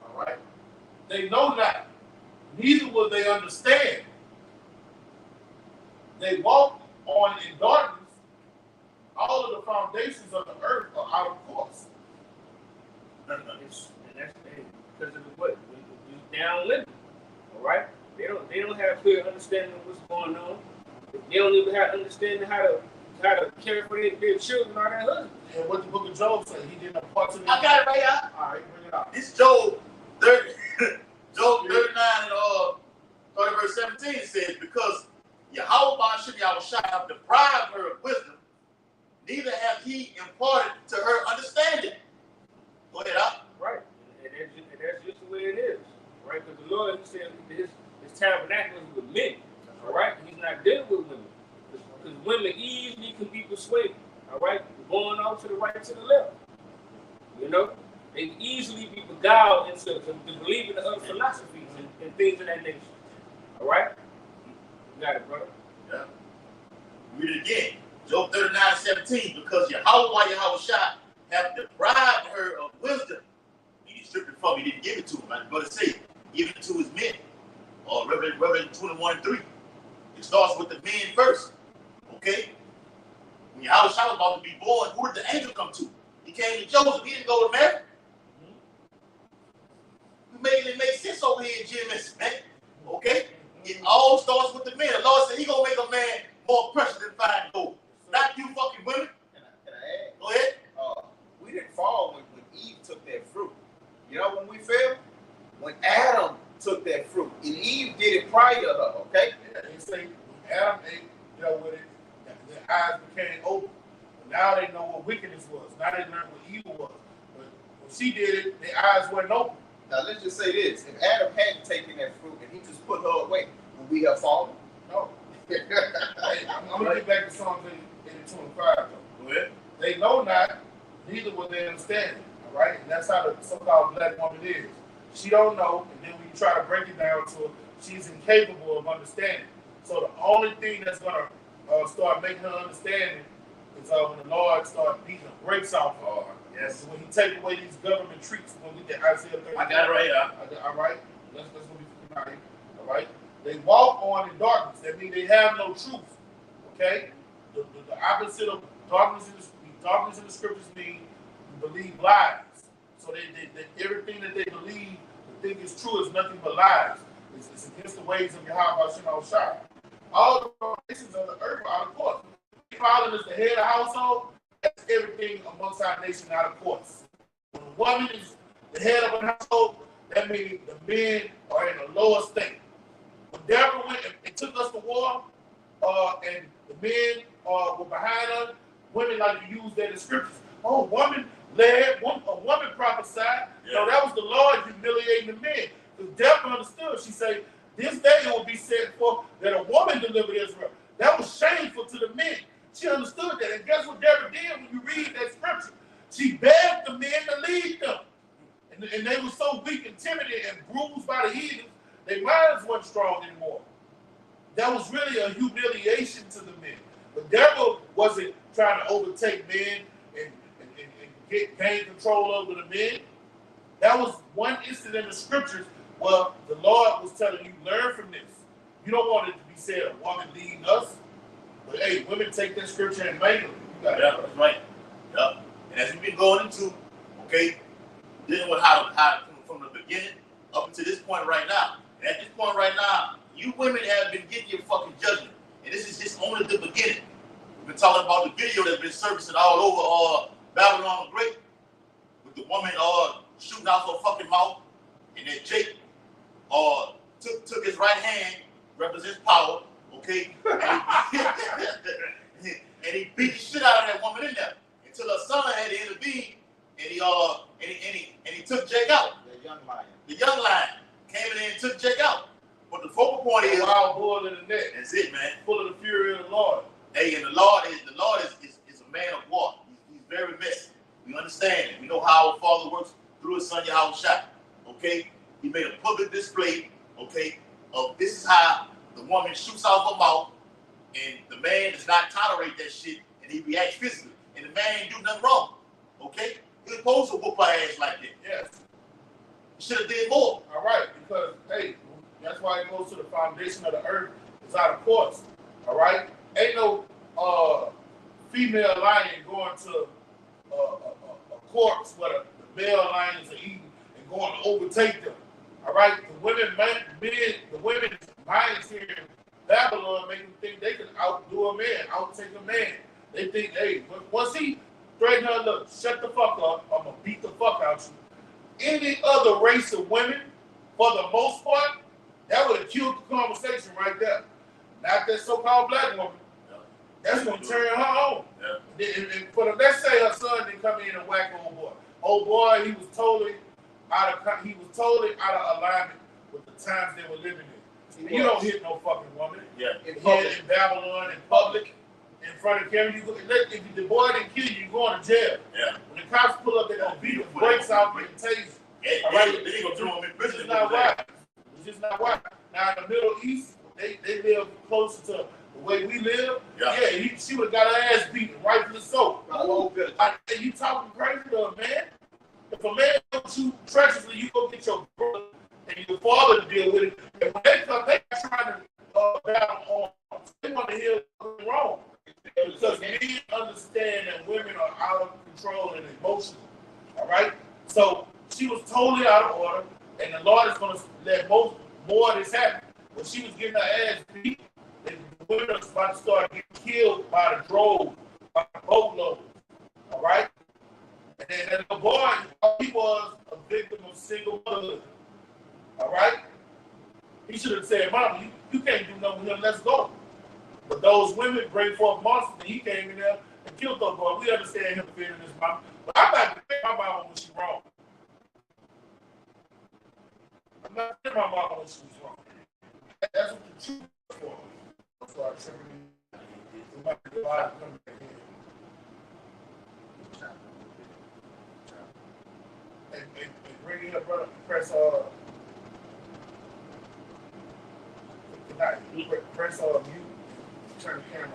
All right. They know not, neither will they understand. They walk on in darkness. All of the foundations of the earth are out of course. And that's because of the what? We down living. All right? They don't have clear understanding of what's going on. They don't even have understanding how to care for their children or their husbands. And what the book of Job said, he didn't impart to them. I got it right out. All right, bring it out. This Job 39 and 30 verse 17 says, "Because Yahweh Bashim Yahushai have deprived her of wisdom, neither have he imparted to her understanding." Go ahead, out. Right. And that's just the way it is. Right? Because the Lord, he said his tabernacle is with men. All right? He's not dealing with women. Because women easily can be persuaded. All right? The going off to the right, to the left. You know, they can easily be beguiled into believing in other philosophies and things of that nature. All right? You got it, brother. Yeah. Read it again. Job 39:17. Because Yahweh Shah have deprived her of wisdom. He stripped it from me. He didn't give it to him. My brother said, give it to his men. Or Revelation 21:3. It starts with the men first. Okay? When Yahweh Shah was about to be born, who did the angel come to? He came to Joseph. He didn't go to Mary. It makes sense over here in GMS, man. Okay? It all starts with the men. The Lord said He gonna make a man more precious than fine gold. Not you fucking women. Can I add? Go ahead. We didn't fall when Eve took that fruit. You know when we fell? When Adam took that fruit. And Eve did it prior to her, okay? Yeah, they say when Adam ate, with it, their eyes became open. Now they know what wickedness was. Now they learned what evil was. But when she did it, their eyes weren't open. Now let's just say this. If Adam hadn't taken that fruit and he just put her away, would we have fallen? No. Hey, I'm going to get back to Psalms 82:5 though. Go ahead. They know not, neither will they understand. All right? And that's how the so-called black woman is. She don't know, and then when you try to break it down to her, she's incapable of understanding. So the only thing that's going to start making her understand is when the Lord starts beating the brakes off of her. Yes. When He take away these government treats, when we get Isaiah 30. I got it right here. All right? That's what we tonight. All right? They walk on in darkness. That means they have no truth. Okay? The opposite of darkness in the scriptures mean you believe lies. So they everything that they believe, the thing is true, is nothing but lies. It's against the ways of Yahweh Shem Shai. All the nations of the earth are out of course. Father is the head of the household. That's everything amongst our nation out of course. When a woman is the head of a household, that means the men are in a lower state. When Deborah went and took us to war, and the men were behind us, women like to use that in scriptures. Oh, woman led, a woman prophesied. Yeah. No, that was the Lord humiliating the men. Because Deborah understood. She said, this day it will be set forth that a woman delivered Israel. That was shameful to the men. She understood that. And guess what Deborah did when you read that scripture? She begged the men to lead them. And they were so weak and timid and bruised by the heathens, their minds weren't strong anymore. That was really a humiliation to the men. But Deborah wasn't trying to overtake men and gain control over the men. That was one incident in the scriptures where the Lord was telling you, learn from this. You don't want it to be said, a woman leading us. But hey, women take that scripture and make them. Yeah, that's right. Yeah. And as we've been going into, okay, dealing with how from the beginning up to this point right now. And at this point right now, you women have been getting your fucking judgment. And this is just only the beginning. We've been talking about the video that's been surfacing all over Babylon the Great, with the woman shooting out her fucking mouth, and that Jake took his right hand, represents power, okay, and he beat the shit out of that woman in there until her son had to intervene, and he took Jake out. The young lion came in there and took Jake out. But the focal point is wild bull in the net. That's it, man. Full of the fury of the Lord. Hey, and the Lord is a man of war. He's very messy. We understand it. We know how our Father works through His Son Yahweh Shai. Okay? He made a public display, okay, of this is how the woman shoots out her mouth, and the man does not tolerate that shit, and he reacts physically. And the man ain't do nothing wrong. Okay? He was supposed to whoop her ass like that. Yes. He should have did more. All right, because hey, that's why it goes to the foundation of the earth. It's out of course. All right? Ain't no female lion going to a corpse where the male lions are eating and going to overtake them. All right? The women's minds here in Babylon make them think they can outdo a man, outtake a man. They think, hey, once he threatened her, look, shut the fuck up, I'm going to beat the fuck out you. Any other race of women, for the most part, that would have killed the conversation right there. Not that so-called black woman. That's going to turn her on. Yeah. And let's say her son didn't come in and whack old boy. Old boy, he was totally out of alignment with the times they were living in. You don't hit no fucking woman. Yeah. In Babylon, in public, in front of the camera. If the boy didn't kill you, you going to jail. Yeah. When the cops pull up, they're gonna beat the brakes out and tase. All right, they ain't gonna throw him in prison. It's not right. It's just not right. Now in the Middle East, they live closer to the way we live. Yeah, she would have got her ass beaten, rightfully so. And you talking crazy to a man? If a man don't shoot treacherously, you go get your brother and your father to deal with it. And when they come, they trying to down on. They want to hear what's wrong. Because men understand that women are out of control and emotional. All right? So she was totally out of order, and the Lord is going to let more of this happen. When she was getting her ass beat, the women was about to start getting killed by the drove, by the boatload. All right? And then the boy, he was a victim of single motherhood. All right? He should have said, Mama, you can't do nothing with him, let's go. But those women bring forth monsters, and he came in there and killed those boys. We understand him feeling his mama. But I'm not defending my mama when she's wrong. I'm not defending my mama when she was wrong. That's what the truth is for. That's why I said we might be alive to come back in. And bring it up, brother. Press press mute. Turn the camera on.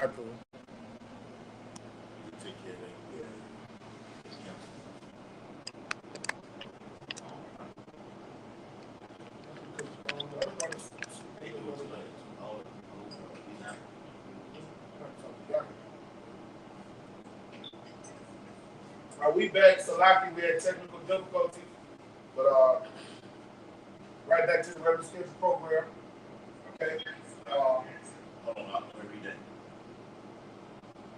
Take care of that. We back, Salaki, we had technical difficulties, but right back to the regular schedule program. Okay. Hold on, I'm gonna read that.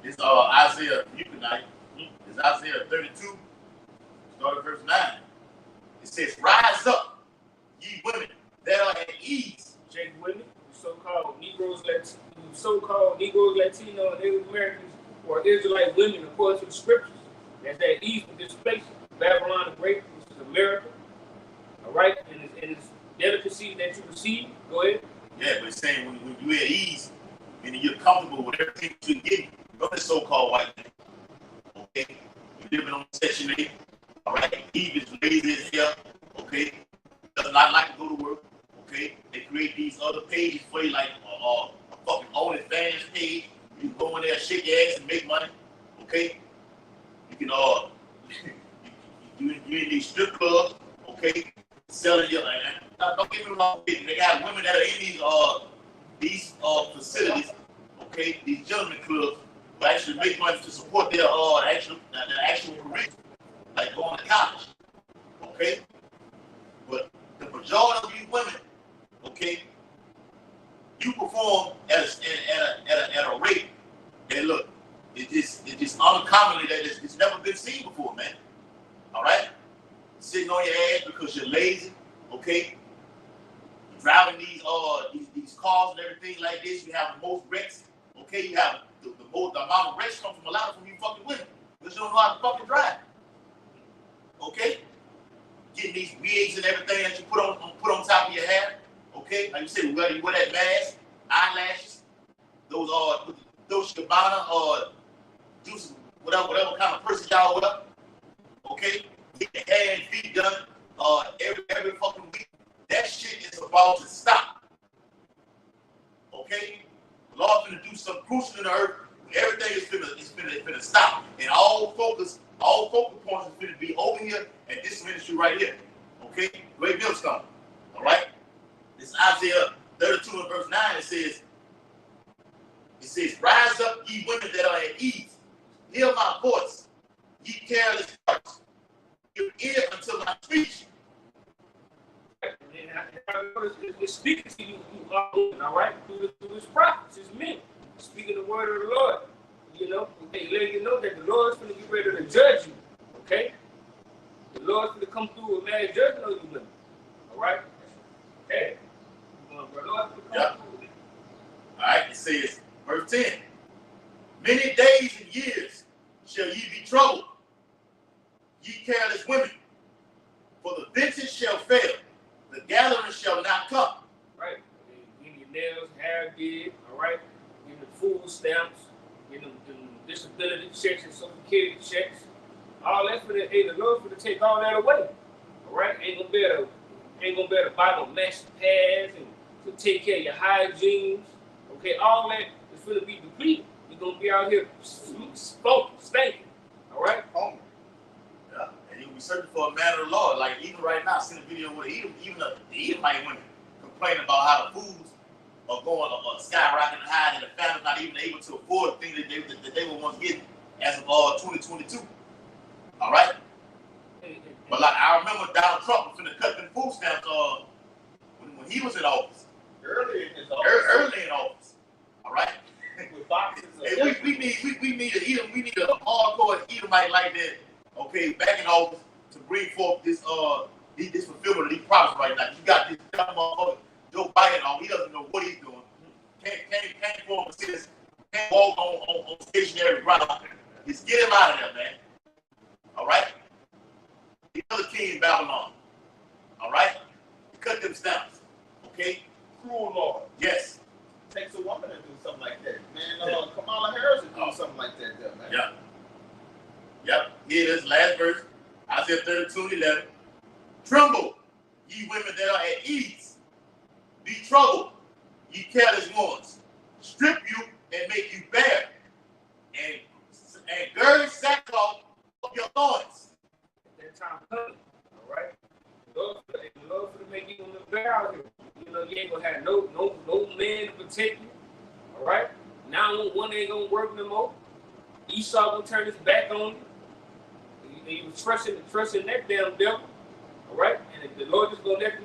It's Isaiah, you tonight. It's Isaiah 32, starting verse 9. It says, "Rise up, ye women that are at ease." Jake women, so-called Negroes, Latino, and Native Americans, or Israelite women, according to the scriptures, that's at ease with this place, Babylon the Great, which is America. All right, and it's delicacy that you receive. Go ahead. Yeah, but it's saying when you're at ease, meaning you're comfortable with everything you're getting, you're the so-called white man. Okay, you're living on Section 8. All right, Eve is lazy as hell. Okay, does not like to go to work. Okay, they create these other pages for you, like a fucking OnlyFans page. You can go in there, shake your ass, and make money. Okay, you can you in these strip clubs. Okay, selling your. Don't get me wrong. They got women that are in these facilities. Okay, these gentlemen clubs who actually make money to support their actual career, like going to college. Okay, but the majority of you women, okay, you perform at a rate that look, it's just uncommonly that it's never been seen before, man. All right, sitting on your ass because you're lazy, okay. Driving these cars and everything like this, you have the most wrecks. Okay, you have the amount of wrecks come from a lot of you fucking women because you don't know how to fucking drive. Okay, getting these wigs and everything that you put on top of your hair. Okay. Okay, like you said, you wear that mask, eyelashes, those cabana or juice, whatever kind of person y'all with. Okay, get the hair and feet done every fucking week. That shit is about to stop. Okay, the Lord's gonna do something crucial in the earth. Everything is gonna stop, and all focal points is gonna be over here at this ministry right here. Okay, great millstone. All right, this is Isaiah 32 and verse 9. It says, "Rise up, ye women that are at ease. Hear my voice, ye careless hearts. Give ear unto my speech." It's speaking to you, all right, through his prophets, his men, speaking the word of the Lord. You know, they let you know that the Lord's going to get ready to judge you. Okay, the Lord's going to come through with mad judgment on you women. All right, okay. The Lord's going to come through with it. All right, it says, verse 10. "Many days and years shall ye be troubled, ye careless women, for the vintage shall fail, the gathering shall not come." Right, getting your nails, hair did, all right, getting the food stamps, getting the disability checks and social security checks, all that for the Lord for to take all that away. All right, ain't gonna be able to buy no mesh pads and to take care of your hygiene. Okay, all that is going to be depleted. You're gonna be out here stinking. All right, Hungry. Yeah, and you'll be searching for a man of the Lord. Like even right now, I seen a video where even the Edomite women complaining about how the foods are going skyrocketing high, and the family's not even able to afford the things that they were once getting as of 2022. All right. But like I remember Donald Trump was finna cut them food stamps when he was in office. Early in office. All right. With boxes of Hey, we need a hardcore Edomite like that. Okay, back in office to bring forth this fulfillment of these promises right now. You got this dumb motherfucker Joe Biden on. He doesn't know what he's doing. Can't form a citizen. Can't walk on stationary ground. Just get him out of there, man. All right. The other king in Babylon. All right. Cut them stamps. Okay. cruel Lord. Yes. Takes a woman to do something like that. Man, Kamala Harris would do something like that, though, man. Yeah. Yep. Here it is, last verse. Isaiah 32:11. "Tremble, ye women that are at ease. Be troubled, ye careless ones. Strip you and make you bare. And gird sackcloth of your loins." That time coming, all right? The Lord for to make you look bare out here. You know, you ain't gonna have no man to protect you. All right? Now one ain't gonna work no more. Esau gonna turn his back on you. He was trusting that damn devil. All right? And the Lord just gonna let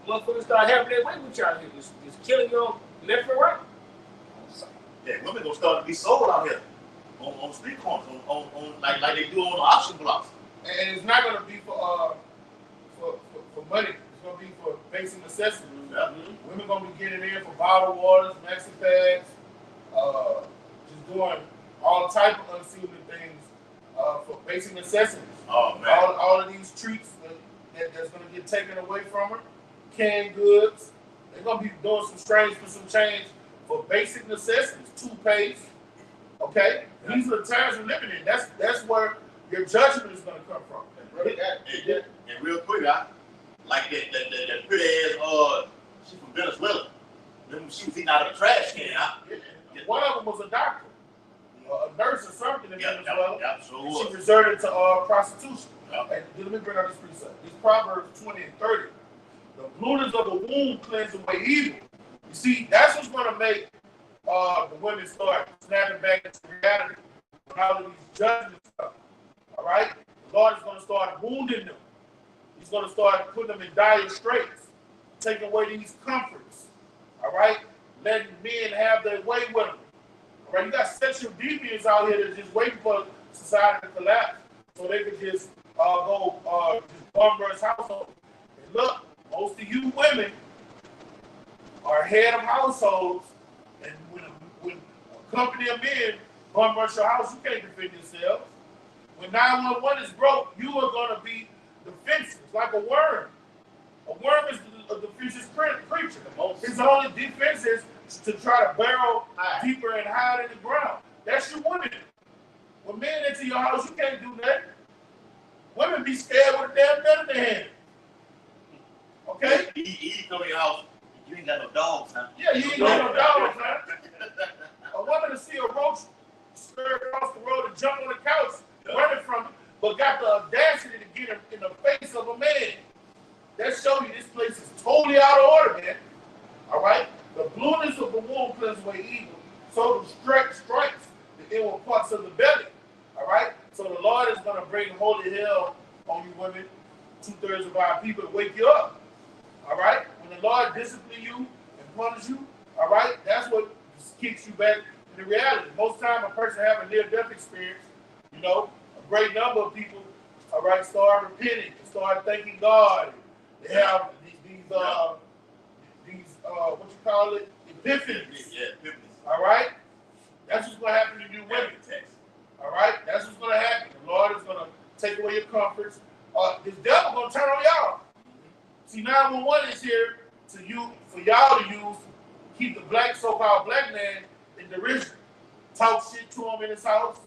motherfuckers start having their way with y'all here. Just killing you on left and right. Yeah, women gonna start to be sold out here on street corners, on like they do on the auction blocks. And it's not gonna be for money. It's gonna be for basic necessities. Yeah. Women gonna be getting in for bottled waters, maxi pads, just doing all type of unseemly things for basic necessities. Oh man. All of these treats that's gonna get taken away from her, canned goods. They're gonna be doing some strange for some change for basic necessities, toothpaste. Okay, Yeah. These are the times we're living in. That's where your judgment is gonna come from. And real quick, like that pretty ass she from Venezuela. Remember she was eating out of the trash can. One of them was a doctor, a nurse or something in Venezuela. Yeah, so She resorted to prostitution. Yep. And let me bring out this precept. These Proverbs 20 and 30. The blueness of the womb cleanse away evil. You see, that's what's going to make the women start snapping back into reality when all of these judgments come. All right? The Lord is going to start wounding them. He's going to start putting them in dire straits, taking away these comforts. All right? Letting men have their way with them. All right? You got sexual deviants out here that's just waiting for society to collapse so they can just go bum rush household. And look, most of you women are head of households, and when a company of men bum rush your house, you can't defend yourselves. When 911 is broke, you are going to be defensive. It's like a worm. A worm is a defenseless creature. His only defense is to try to burrow deeper and hide in the ground. That's your women. When men into your house, you can't do that. Women be scared with a damn gun in their hand. Okay? He come in your house. You ain't got no dogs, huh? Yeah, you ain't got no dogs, man. A woman to see a roach skirt across the road and jump on the couch, running from it, but got the audacity to get in the face of a man. That shows you this place is totally out of order, man. All right? The blueness of the womb cleanses away evil. So the strikes the inward parts of the belly. All right? So the Lord is going to bring holy hell on you women, 2/3 of our people, to wake you up. All right? When the Lord disciplines you and punishes you, all right, that's what kicks you back to the reality. Most time a person have a near-death experience, you know, a great number of people, all right, start repenting, start thanking God. They have these what you call it, epiphanies. Yeah, epiphanies. All right? That's what's going to happen to you women. All right? That's what's going to happen. The Lord is going to take away your comforts. This devil going to turn on y'all. See, 911 is here for y'all to use, keep the so-called black man in derision. Talk shit to him in his house.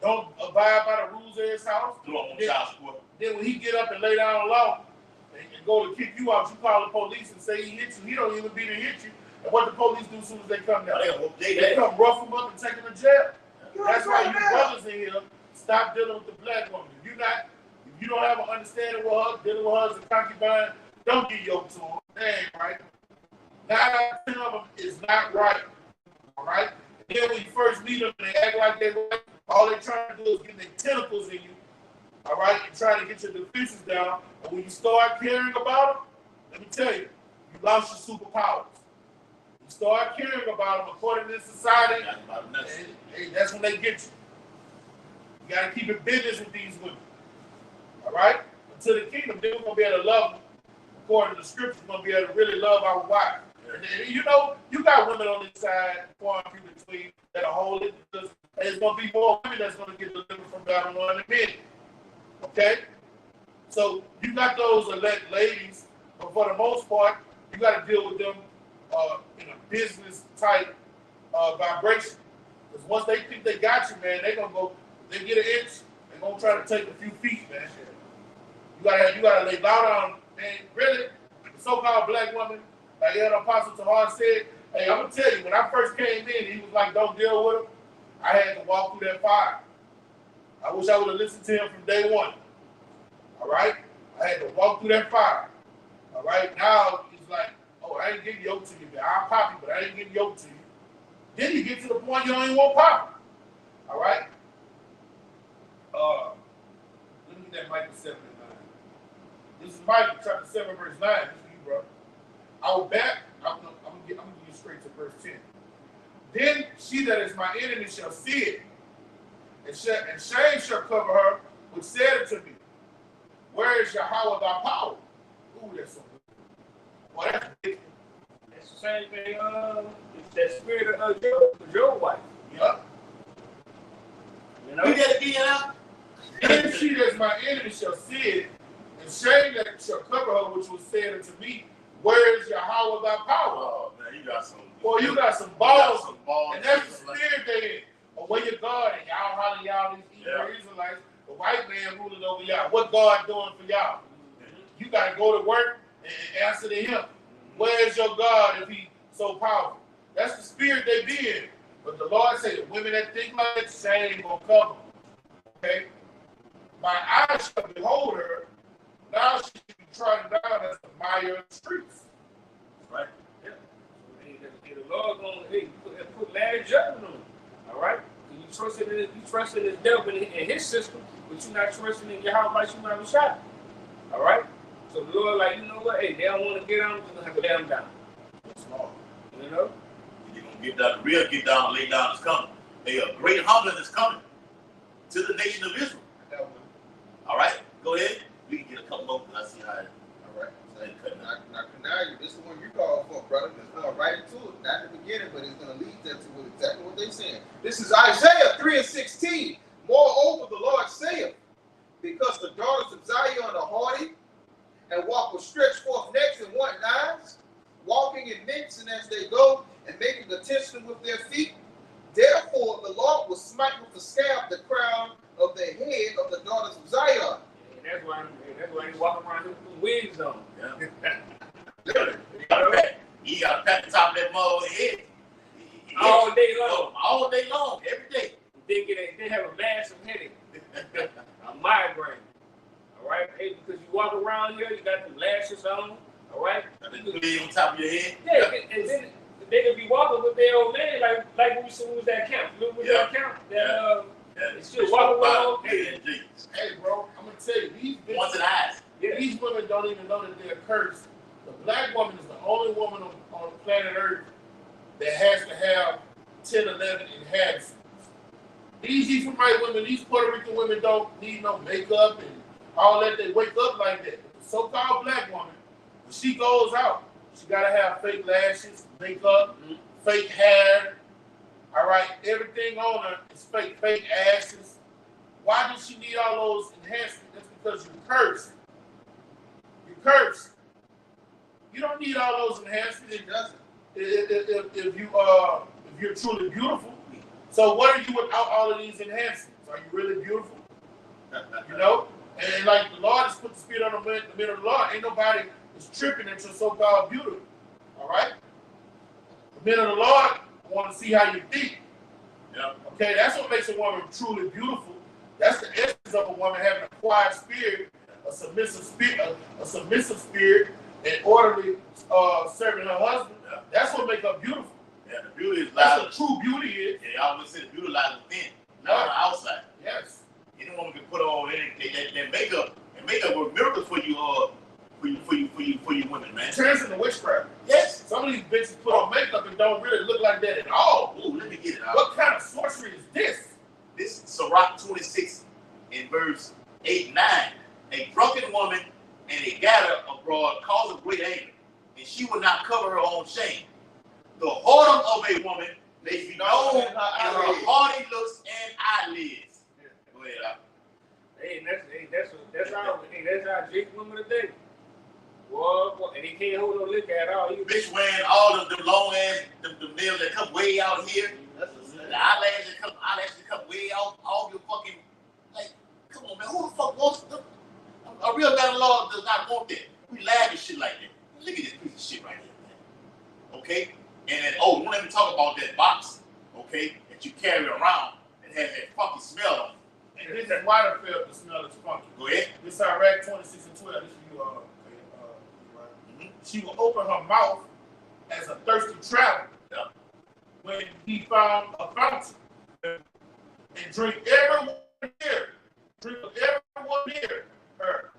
Don't abide by the rules of his house. Then when he get up and lay down law and go to kick you out, you call the police and say he hit you. He don't even be to hit you. And what the police do as soon as they come down? They come rough him up and take him to jail. That's why you brothers in here stop dealing with the black woman. If you don't have an understanding with her, dealing with her as a concubine, don't get yoked to her. That ain't right. 9 out of 10 of them is not right. All right? And then when you first meet them and they act like they're right, all they're trying to do is get their tentacles in you. All right? And trying to get your defenses down. And when you start caring about them, let me tell you, you lost your superpowers. You start caring about them according to this society, and that's when they get you. You got to keep it business with these women. All right? Until the kingdom, then we're going to be able to love them. According to the scripture, we're going to be able to really love our wife. And you know, you got women on this side, far and few between, that are holy. And there's going to be more women that's going to get delivered from Babylon in a minute. Okay? So you got those elect ladies, but for the most part, you got to deal with them in a business type vibration. Because once they think they got you, man, they're going to go, they get an inch, they're going to try to take a few feet, man. You gotta lay loud on, man. Really, the so-called black woman, like the Apostle Tahar said, hey, I'm gonna tell you, when I first came in, he was like, don't deal with him. I had to walk through that fire. I wish I would have listened to him from day one. All right? I had to walk through that fire. All right? Now, he's like, oh, I didn't give yoke to you, man. I'll pop you, but I didn't give yoke to you. Then you get to the point you don't even want pop. All right? Let me get that Micah 7 and 9. This is Micah chapter 7, verse 9. This is you, bro. I will back. I'm gonna give you straight to verse 10. Then she that is my enemy shall see it, and shame shall cover her, which said unto me, where is Yahweh thy power? Ooh, that's so good. Well, that's big. That's the same thing, it's that spirit of your wife. Yep. You know? You got to be out. Then she that is my enemy shall see it, and shame that shall cover her, which was said unto me, where is Yahweh thy power? Oh, man, you got some. Boy, you got some balls. And that's the spirit they in. But where your God and y'all holler y'all these Israelites, the white man ruling over y'all. What God doing for y'all? You got to go to work and answer to him. Where is your God if he so powerful? That's the spirit they be in. But the Lord said, the women that think like that, shame will cover. Okay? My eyes shall behold her. Now she should be trodden down as the mire of the streets. Right? Yeah. The Lord going to put land judgment on him. All right? You trust in this devil and his system, but you're not trusting in Yahweh like you might have shot. All right? So the Lord, like, you know what? Hey, they don't want to get on, you're going to have to lay them down. You know? You're going to get down, the real get down, lay down is coming. A great humbling is coming to the nation of Israel. All right? Go ahead. We can get a couple more because I see how it. All right. Now, this is the one you called for, brother. It's going right into it. Not the beginning, but it's going to lead them to exactly what they're saying. This is Isaiah 3:16. Moreover, the Lord saith, because the daughters of Zion are haughty, and that walk with stretched forth necks and want knives, walking in mincing as they go, and making attention with their feet. Therefore, the Lord will smite with the scab the crown of the head of the daughters of Zion. And that's why they walk around with wigs on. Yeah. He got to pat the top of that mother's head. All day long. All day long, every day. They have a massive headache, a migraine. All right, hey, because you walk around here, you got the lashes on. All right, Got the wig on top of your head. yeah, and then they could be walking with their old man like we saw with that camp. Remember that camp? They still walking with their old man. Hey, bro, I'm gonna tell you, these Once bitches, in eyes. these women don't even know that they're cursed. The black woman is the only woman on planet Earth that has to have 10, 11 enhancements. These Ephraimite women, these Puerto Rican women don't need no makeup and all that. They wake up like that. The so-called black woman, when she goes out, she gotta have fake lashes, makeup, fake hair. All right, everything on her is fake asses. Why does she need all those enhancements? That's because you're cursed. You're cursed. You don't need all those enhancements. It doesn't. If you're truly beautiful. So what are you without all of these enhancements? Are you really beautiful? You know? And like the Lord has put the spirit on the men of the Lord. Ain't nobody is tripping at your so-called beauty. All right? The men of the Lord want to see how you think. Yeah. Okay, that's what makes a woman truly beautiful. That's the essence of a woman having a quiet spirit, a submissive spirit, and orderly serving her husband. Yeah. That's what makes her beautiful. Yeah, the beauty is That's lies. what true beauty is. Yeah, I always say the beauty lies within, not on the outside. Yes. Any woman can put on that makeup, and makeup was miracles for you, for you women, man. It turns into witchcraft. Yes. Some of these bitches put on makeup and don't really look like that at all. Ooh, let me get it out. What kind of sorcery is this? This is Sirach 26 in verse 8, 9. A drunken woman and a gatherer abroad cause of great anger, and she will not cover her own shame. The whoredom of a woman may be known in her haughty looks and eyelids. Go ahead, Al. That's our Jake woman today. Boy, and he can't hold no liquor at all. Bitch wearing all of the long ass, the nails that come way out here. The eyelashes that come way out, all your fucking, like, come on, man, who the fuck wants them? A real man of law does not want that. We laugh at shit like that. Look at this piece of shit right here, man. Okay? And then, don't let me talk about that box, okay, that you carry around that has that funky smell on it. And this is why I felt the smell is funky. Go ahead. This Iraq 26 and 12. This is you, right? She will open her mouth as a thirsty traveler. Yeah. When he found a fountain and drink everyone near her.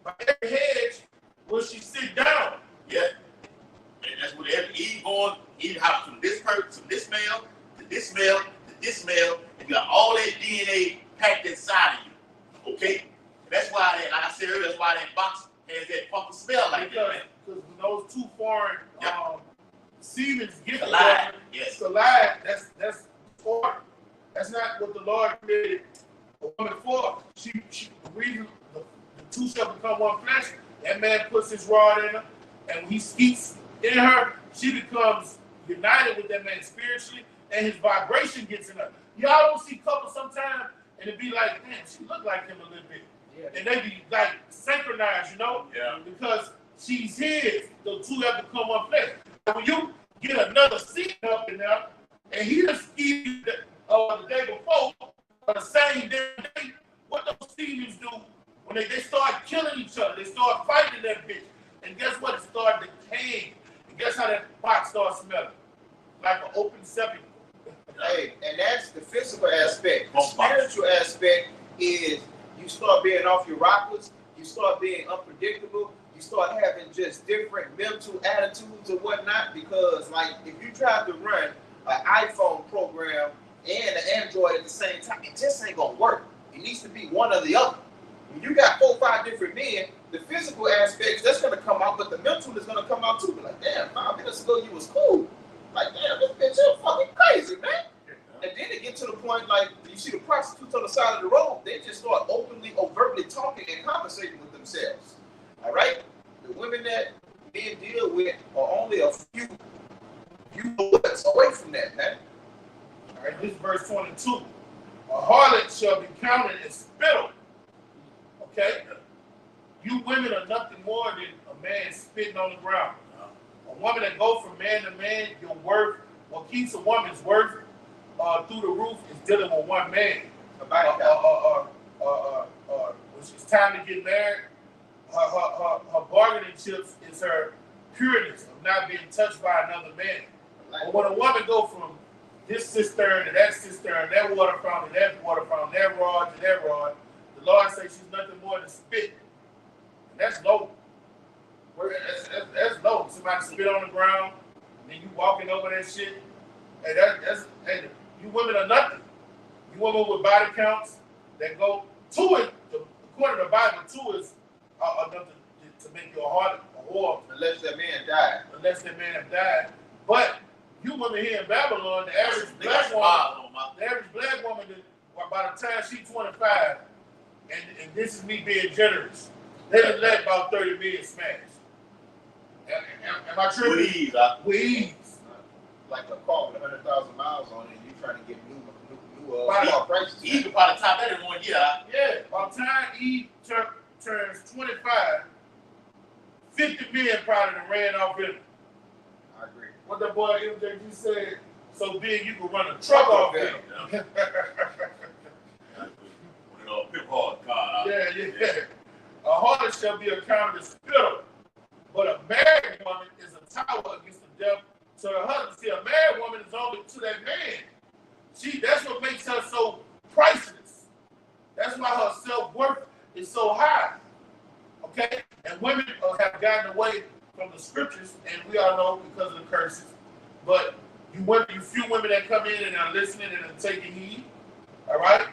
By every hedge will she sit down. Yeah. And that's what every going, he hops from this person, from this male, to this male, to this male, and you got all that DNA packed inside of you. Okay? And that's why that, like I said earlier, that's why that box has that fucking smell like that, man. Because those two foreign seeds get collide. Yes. Collide. That's foreign. That's not what the Lord created a woman for. The reason the two shall become one flesh. That man puts his rod in her, and when he speaks in her, she becomes united with that man spiritually, and his vibration gets in her. Y'all don't see couples sometimes, and it be like, damn, she look like him a little bit. Yeah. And they be like synchronized, you know? Yeah. Because she's his. The two have become one flesh. When you get another seed up in there, and he just skied the day before, or the same day, what those seeds do when they start killing each other, they start fighting that bitch. And guess what? It started decaying. And guess how that box starts smelling? Like an open sepulchre. Hey, and that's the physical aspect. The spiritual aspect is you start being off your rockers, you start being unpredictable, you start having just different mental attitudes or whatnot, because like if you try to run an iPhone program and an Android at the same time, it just ain't gonna work. It needs to be one or the other. When you got 4 or 5 different men, the physical aspects, that's gonna come out, but the mental is gonna come out too. Be like, damn, 5 minutes ago you was cool. Like, damn, this bitch is fucking crazy, man. And then it get to the point, like, you see the prostitutes on the side of the road, they just start overtly talking and conversating with themselves. All right? The women that men deal with are only a few bullets away from that, man. All right, this is verse 22. A harlot shall be counted as spittle. Okay? You women are nothing more than a man spitting on the ground. A woman that goes from man to man, your worth, what keeps a woman's worth through the roof is dealing with one man. When it's time to get married, her bargaining chips is her pureness of not being touched by another man. But when a woman go from this cistern to that cistern, that water fountain, that water fountain, that rod to that rod, the Lord says she's nothing more than spit. And that's low. That's low. Somebody spit on the ground, and then you walking over that shit. Hey, hey, you women are nothing. You women with body counts that go to it, according to the Bible, two is enough to make you a whore. Unless that man died. Unless that man have died. But you women here in Babylon, the average black woman, by the time she's 25, and this is me being generous, they done let about 30 million smash. Am I true? With ease. Like a car with 100,000 miles on it, and you trying to get new car prices. Eve will probably top that in 1 year. Yeah, by the time Eve turns 25, 50 million probably done ran off in it. I agree. What that boy MJ said, so big you can run a truck off in it. Yeah. A harlot shall be accounted as spittle, but a married woman is a tower against the devil. So her husband, see, a married woman is only to that man. That's what makes her so priceless. That's why her self-worth is so high. Okay? And women have gotten away from the scriptures, and we all know because of the curses. But you few women that come in and are listening and are taking heed, all right?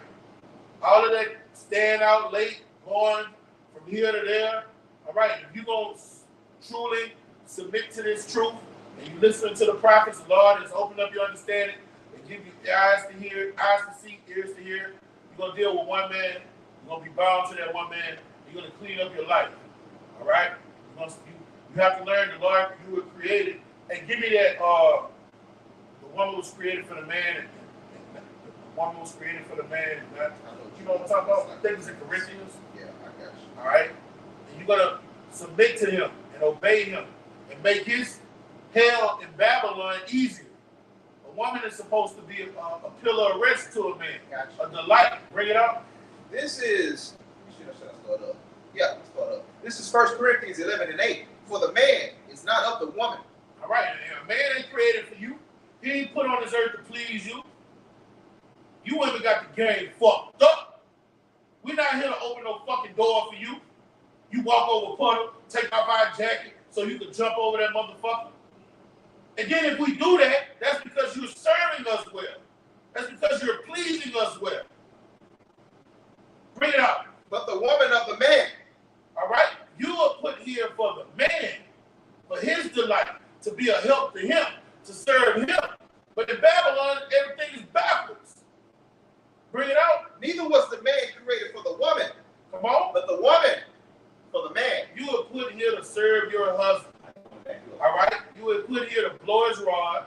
All of that staying out late, going from here to there, all right? If you're going to truly submit to this truth, and you listen to the prophets, the Lord has opened up your understanding and give you eyes to hear, eyes to see, ears to hear. You're going to deal with one man. You're going to be bound to that one man. You're going to clean up your life. All right? You have to learn the Lord you were created. And give me that, the woman was created for the man. And the woman was created for the man. You know what I'm talking about? I think it's in Corinthians. Yeah, I got you. All right? And you're going to submit to him and obey him and make his hell in Babylon easier. A woman is supposed to be a pillar of rest to a man, a delight. Bring it up. This is, start up. Yeah, let's start up. This is 1 Corinthians 11:8. For the man is not of the woman. All right, a man ain't created for you. He ain't put on this earth to please you. You women got the game fucked up. We're not here to open no fucking door for you. You walk over puddle, take off our jacket so you can jump over that motherfucker. And then if we do that, that's because you're serving us well. That's because you're pleasing us well. Bring it out. But the woman of the man. All right? You are put here for the man, for his delight, to be a help to him, to serve him. But in Babylon, everything is backwards. Bring it out. Neither was the man created for the woman. Come on. But the woman for the man. You are put here to serve your husband. All right? You were put here to blow his rod,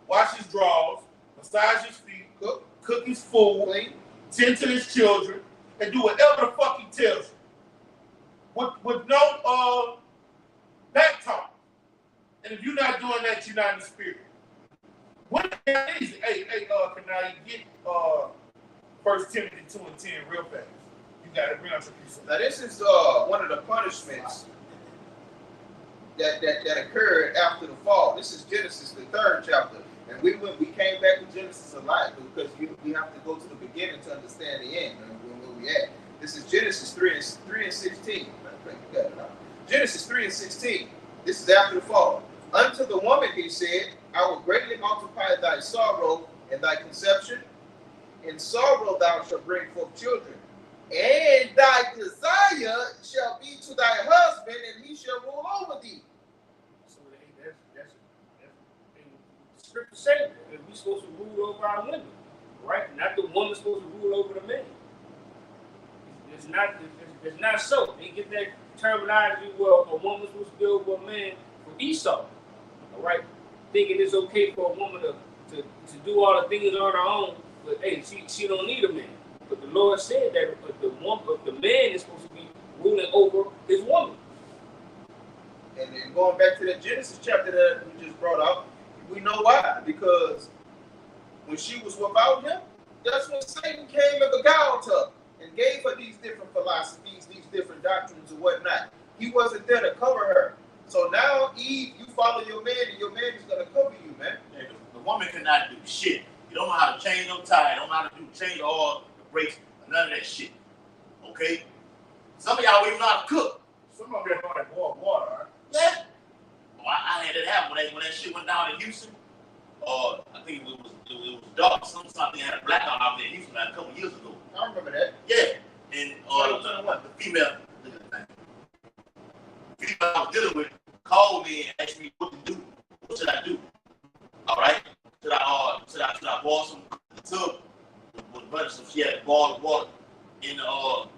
wash his drawers, massage his feet, cook his food, clean, tend to his children, and do whatever the fuck he tells you. With no back talk. And if you're not doing that, you're not in the spirit. What is it? Hey, can I get 1 Timothy 2:10 real fast? You got to bring out your piece. Now this is one of the punishments that occurred after the fall. This is Genesis, the 3rd chapter. And we came back to Genesis a lot because we have to go to the beginning to understand the end and where we at. This is Genesis 3 and 16. Genesis 3 and 16. This is after the fall. Unto the woman he said, I will greatly multiply thy sorrow and thy conception. In sorrow thou shalt bring forth children. And thy desire shall be to thy husband, and he shall rule over thee. So that's scripture saying that we're supposed to rule over our women, right? Not the woman supposed to rule over the man. It's not so. They get that terminology where a woman's supposed to deal with a man from Esau. All right, thinking it's okay for a woman to do all the things on her own, but hey, she don't need a man. But the Lord said that the man is supposed to be ruling over his woman. And then going back to that Genesis chapter that we just brought up, we know why. Because when she was without him, that's when Satan came and beguiled her and gave her these different philosophies, these different doctrines and whatnot. He wasn't there to cover her. So now, Eve, you follow your man, and your man is going to cover you, man. Yeah, the woman cannot do shit. You don't know how to change no tire. You don't know how to change all the brakes, none of that shit. Okay? Some of y'all even know how to cook. Some of them know how to boil water, right? Yeah. Oh, I had it happen when that shit went down in Houston. I think it was dark. Something had a blackout out there in Houston a couple years ago. I remember that. Yeah. And the female, look at the thing. The female I was dealing with called me and asked me what to do. What should I do? All right. Should I boil some in the tub with butter? So she had to boil the water in the tub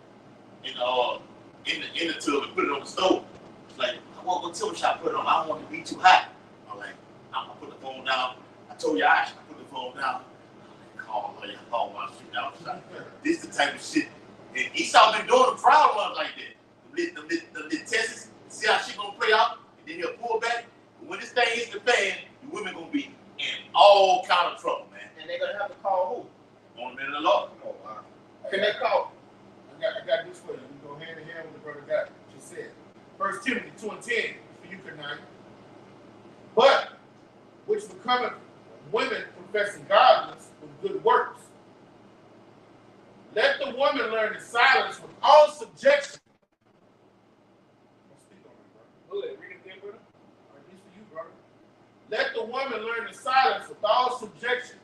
and put it on the stove. It's like, what tub should I put it on? I don't want it to be too hot. I'm like, I'm gonna put the phone down. I told you I should put the phone down. Call my shit down. This is the type of shit. And Esau been doing the proud ones like that. The tests, see how shit gonna play out, and then he'll pull back. But when this thing hits the fan, the women gonna be in all kind of trouble, man. And they're going to have to call who? On the man of the Lord. who? Oh, wow. Can they call? I got this for you. We go hand in hand with the brother that just said. 1 Timothy 2:10 for you tonight. But which becometh women professing godliness with good works. Let the woman learn in silence with all subjection. Don't speak on it, brother. Good. Read it again, brother. All right, this for you, brother. Let the woman learn in silence with all subjection.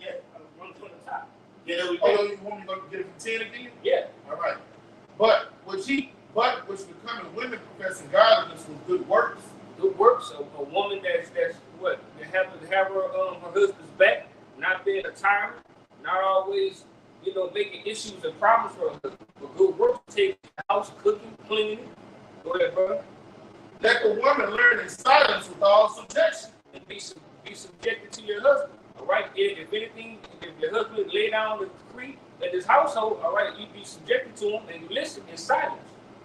Yeah, I was running to the top. Yeah, there we Oh, go. you want me to go get it from 10 again? Yeah. All right. But which becoming women professing godliness with good works. Good works. A woman that's what to have her husband's back, not being a tyrant, not always making issues and problems for her husband. But good works, taking the house, cooking, cleaning it. Go ahead, brother. Let the woman learn in silence with all subjection. And be subjected to your husband. All right. If anything, if your husband lay down the decree in his household, all right, you be subjected to him and you listen in silence.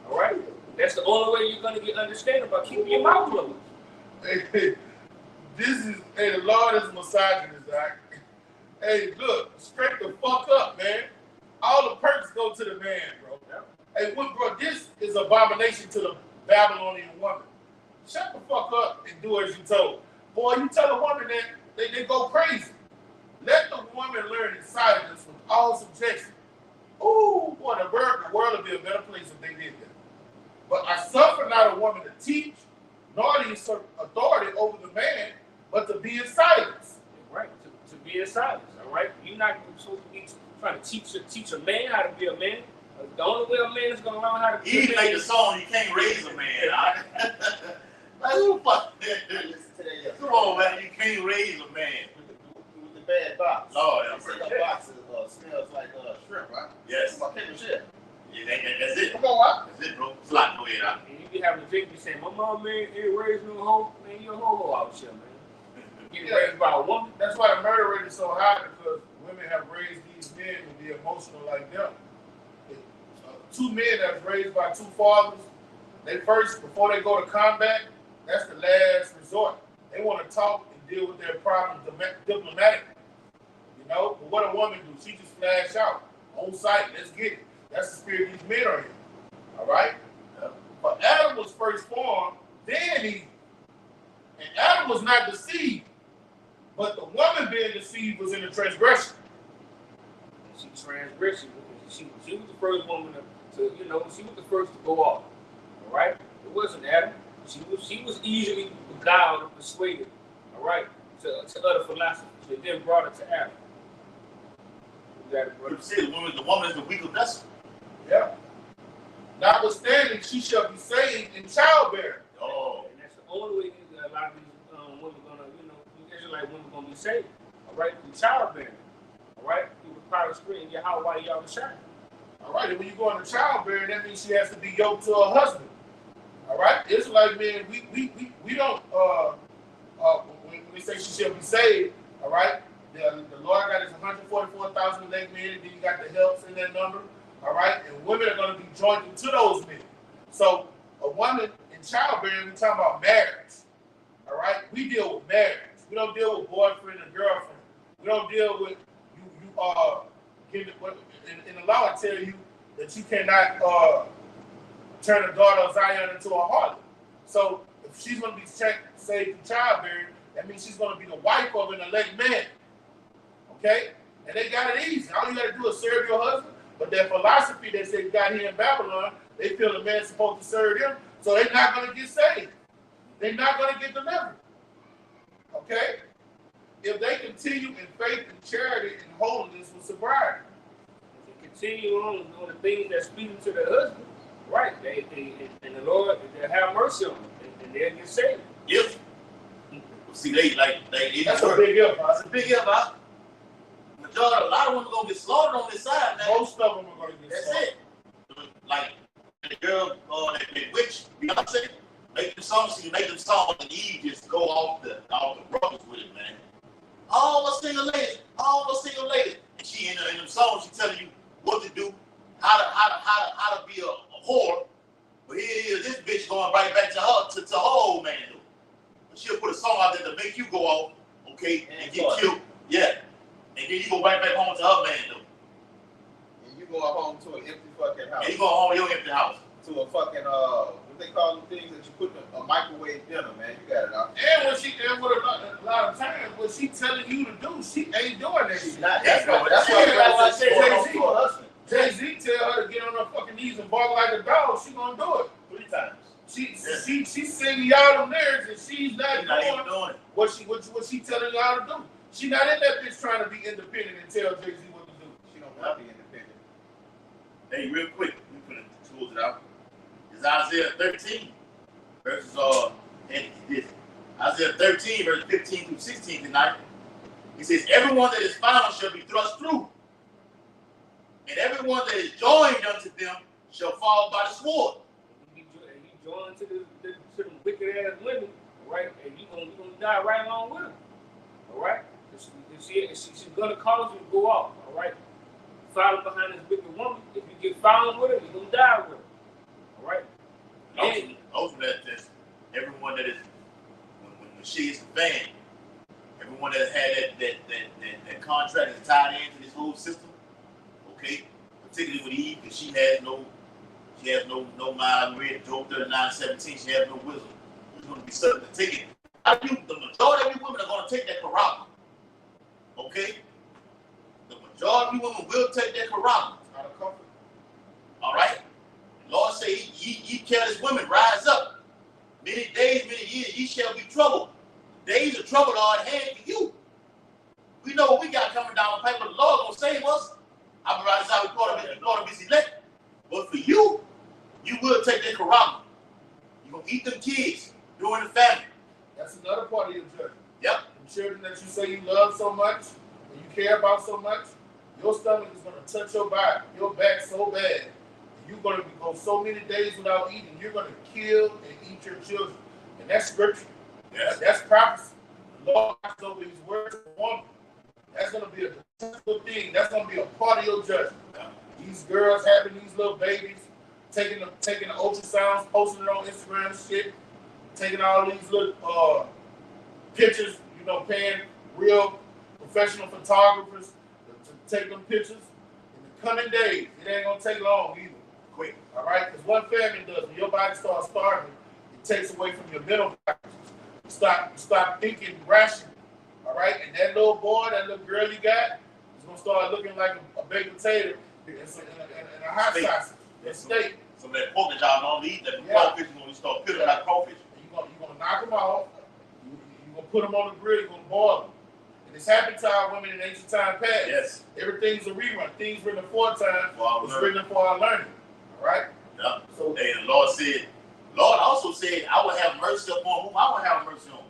All right. That's the only way you're gonna get understanding about keeping your mouth closed. Hey, the Lord is a misogynist, right? Hey, look, straight the fuck up, man. All the perks go to the man, bro. Yeah. Hey, bro, this is abomination to the Babylonian woman. Shut the fuck up and do as you told. Boy, you tell a woman that they go crazy. Let the woman learn in silence with all subjection. Ooh, boy, the world would be a better place if they did that. But I suffer not a woman to teach, nor to usurp authority over the man, but to be in silence. Right, to be in silence. All right, you're not supposed to be trying to teach a man how to be a man. The only way a man is gonna learn how to be He a man. like the song, you can't raise a man. Like, who fuck? Listen to that. Come on, man, you can't raise a man. With the bad box. Lord, They say that box smells like shrimp, right? Yes. My favorite shrimp. Yeah, that's it. Come on, what? That's it, bro. Slot, go ahead, out. And you be having a drink, be saying, "My mom man ain't raised no hoe, man. You a ho out here, man. Getting raised by a woman." That's why the murder rate is so high, because women have raised these men to be emotional like them. Two men that's raised by two fathers, they first, before they go to combat, that's the last resort. They want to talk and deal with their problems diplomatically. But what a woman do, she just flash out on sight. Let's get it. That's the spirit these men are in. All right? But Adam was first formed, then Eve. And Adam was not deceived, but the woman being deceived was in the transgression. She transgressed. She was the first woman to she was the first to go off. All right? It wasn't Adam. She was easily beguiled and persuaded, all right, to other philosophies. And then brought it to Adam. You got it, brother. You see, the woman is the weaker vessel. Yeah. Notwithstanding, she shall be saved in childbearing. Oh. And that's the only way that a lot of these women gonna, Israelite women gonna be saved. All right, through childbearing. All right, through the power of spirit and your how while y'all shine. All right, and when you go into childbearing, that means she has to be yoked to her husband. All right, it's like, man, we don't when we say she shall be saved. All right, the Lord got his 144,000 elect men, and then you got the helps in that number. All right, and women are going to be joined to those men. So a woman in childbearing, we're talking about marriage. All right, we deal with marriage. We don't deal with boyfriend and girlfriend. We don't deal with in the law I tell you that you cannot turn the daughter of Zion into a harlot. So if she's going to be saved through childbearing, that means she's going to be the wife of an elect man. Okay? And they got it easy. All you got to do is serve your husband. But that philosophy that they got here in Babylon, they feel the man's supposed to serve them, so they're not going to get saved. They're not going to get delivered. Okay? If they continue in faith and charity and holiness with sobriety. If they continue on doing the things that's speaking to their husband, right? And the Lord, they'll have mercy on them, and they'll get saved. Yep. See, they that's a big help. That's a big help, huh? Majority, a lot of women gonna get slaughtered on this side, man. Most of them are gonna get slaughtered. That's it. Like the girl, that witch, you know what I'm saying? Make them songs, and Eve just go off the brothers with it, man. All the single ladies. And she in them songs, she telling you what to do, how to be a whore. But here it is, this bitch going right back to her old man though. She'll put a song out there to make you go off, okay, and get killed. Yeah. And then you go right back home to her man though. And you go home to an empty fucking house. And you go home to your empty house. To a fucking what they call them things that you put in a microwave dinner, man. You got it out. And what a lot of times, what she telling you to do, she ain't doing that shit. That's what I say. Jay-Z tell her to get on her fucking knees and bark like a dog. She gonna do it 3 times. She's singing y'all them lyrics and she's not doing what she telling y'all to do. She not in that bitch trying to be independent and tell Jay-Z what to do. She don't want to be independent. Hey, real quick, we put the tools it out. It's Isaiah 13 verses Isaiah 13 verse 15 through 16 tonight. He says, everyone that is found shall be thrust through, and everyone that is joined unto them shall fall by the sword. You join to the wicked ass women, right? And you gonna die right along with them. All right? She's gonna cause you to go off, all right? Follow behind this wicked woman. If you get found with her, you're gonna die with her. All right? Also, that's everyone that is when she is the fan, everyone that had that contract is tied into this whole system. Okay, particularly with Eve, because she has no mind. We read Job 39:17. She has no wisdom. She's going to be subject to take it. The majority of you women are going to take that corral. Okay, the majority of you women will take that corral. Out of comfort. All right. Lord say, ye careless women, rise up. Many days, many years, ye shall be troubled. Days of trouble are at hand for you. We know what we got coming down the pipe, but the Lord gonna save us. I'm right side, we call him his elect. But for you, you will take that corral. You're gonna eat them kids during the famine. That's another part of your judgment. Yep. The children that you say you love so much, and you care about so much, your stomach is gonna touch your body, your back so bad. You're going to go so many days without eating. You're going to kill and eat your children. And that's scripture. Yes. That's prophecy. The Lord has over his words for woman. That's going to be a good thing. That's going to be a part of your judgment. Yeah. These girls having these little babies, taking the ultrasounds, posting it on Instagram and shit, taking all these little pictures, paying real professional photographers to take them pictures. In the coming days, it ain't going to take long either. Quick, all right? Because what famine does, when your body starts starving, it takes away from your mental faculties. You stop thinking rationally, all right? And that little boy, that little girl you got, is going to start looking like a baked potato in a hot sausage, a steak. Some of that pork that y'all don't eat, that crawfish, when you start peeling like crawfish. You're going to knock them off. You're going to put them on the grill. You're going to boil them. And it's happened to our women in ancient time past. Yes. Everything's a rerun. Things written aforetime was written for our learning. Right? Yeah. So, and the Lord also said, I will have mercy upon whom I will have mercy on.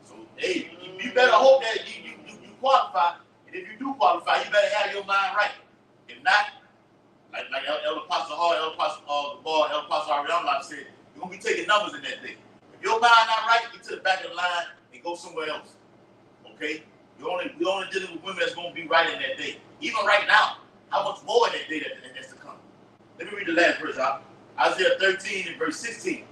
So, hey, you better hope that you qualify. And if you do qualify, you better have your mind right. If not, like El Paso Ariana said, you're gonna be taking numbers in that day. If your mind not right, get to the back of the line and go somewhere else. Okay? We're only dealing with women that's gonna be right in that day. Even right now, how much more in that day that's to come? Let me read the last verse out. Isaiah 13 and verse 16.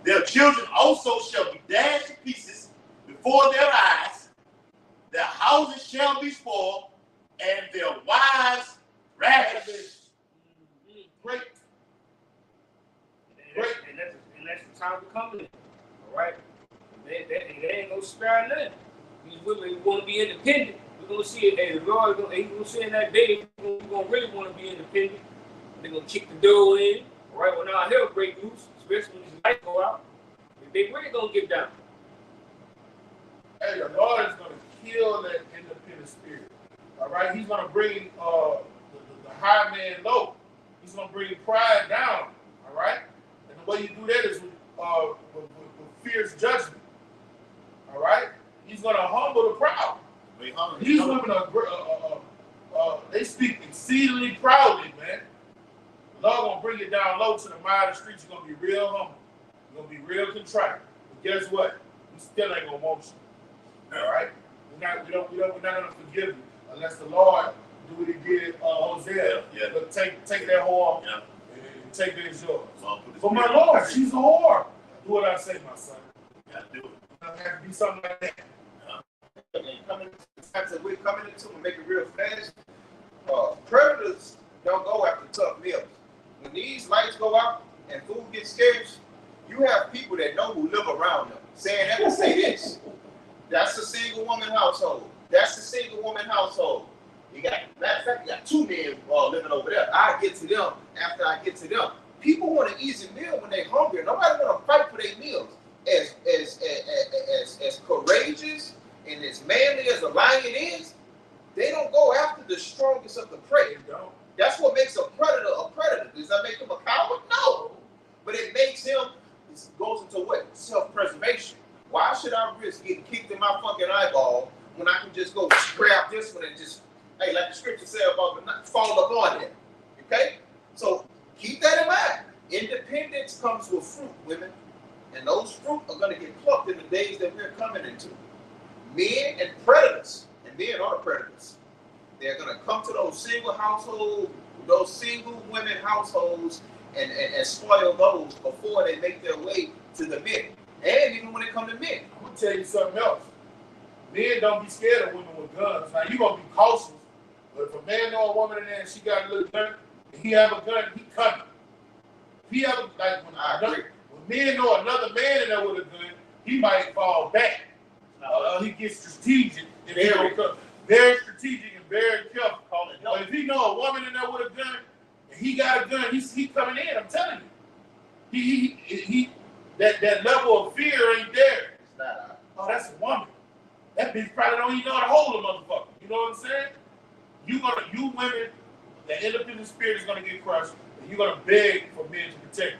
Their children also shall be dashed to pieces before their eyes. Their houses shall be spoiled, and their wives ravished. Great. And that's the time to come in. All right? They ain't gonna spare nothing. These women want to be independent. We're gonna see it. Hey, the Lord He's gonna see in that day. We're gonna really want to be independent. They're gonna kick the door in. All right? When our hell break loose, especially when these lights go out, they really gonna get down. Hey, the Lord is gonna kill that independent spirit. All right? He's gonna bring the high man low. He's gonna bring pride down. All right? And the way you do that is with fierce judgment. All right? He's gonna humble the proud. These women are they speak exceedingly proudly, man. The Lord gonna bring it down low to the mile of the streets. You're gonna be real humble. You're gonna be real contrite. But guess what? We still ain't gonna want you. All right? We're not gonna forgive you unless the Lord do what he did Hosea. Yeah. But take that whore and take it as yours. But my Lord, Lord, she's a whore. Do what I say, my son. Yeah, do it. It have to be something like that. We're coming into and make it real fast. Predators don't go after tough meals. When these lights go out and food gets scarce, you have people that know who live around them saying that to say this. That's a single woman household. That's a single woman household. You got, matter of fact, you got two men living over there. I get to them after I get to them. People want an easy meal when they're hungry. Nobody want to fight for their meals. As courageous and as manly as a lion is, they don't go after the strongest of the prey. That's what makes a predator a predator. Does that make him a coward? No. But it makes him, it goes into what? Self-preservation. Why should I risk getting kicked in my fucking eyeball when I can just go grab this one and just, hey, like the scripture said about not fall upon it? Okay? So keep that in mind. Independence comes with fruit, women. And those fruit are going to get plucked in the days that we're coming into. Men and predators, and men are predators. They're going to come to those single households, those single women households, and spoil those before they make their way to the men. And even when it comes to men. I'm going to tell you something else. Men don't be scared of women with guns. Now, you're going to be cautious. But if a man know a woman in there and she got a little gun, and he have a gun, he coming. If he have a, like, when men know another man in there with a gun, he might fall back. He gets strategic. And very strategic and very careful. But if he know a woman in there with a gun, and he got a gun, he's coming in, I'm telling you. He that level of fear ain't there. It's not. Oh, that's a woman. That bitch probably don't even know how to hold a motherfucker. You know what I'm saying? You women, the independent spirit is gonna get crushed, and you're gonna beg for men to protect you.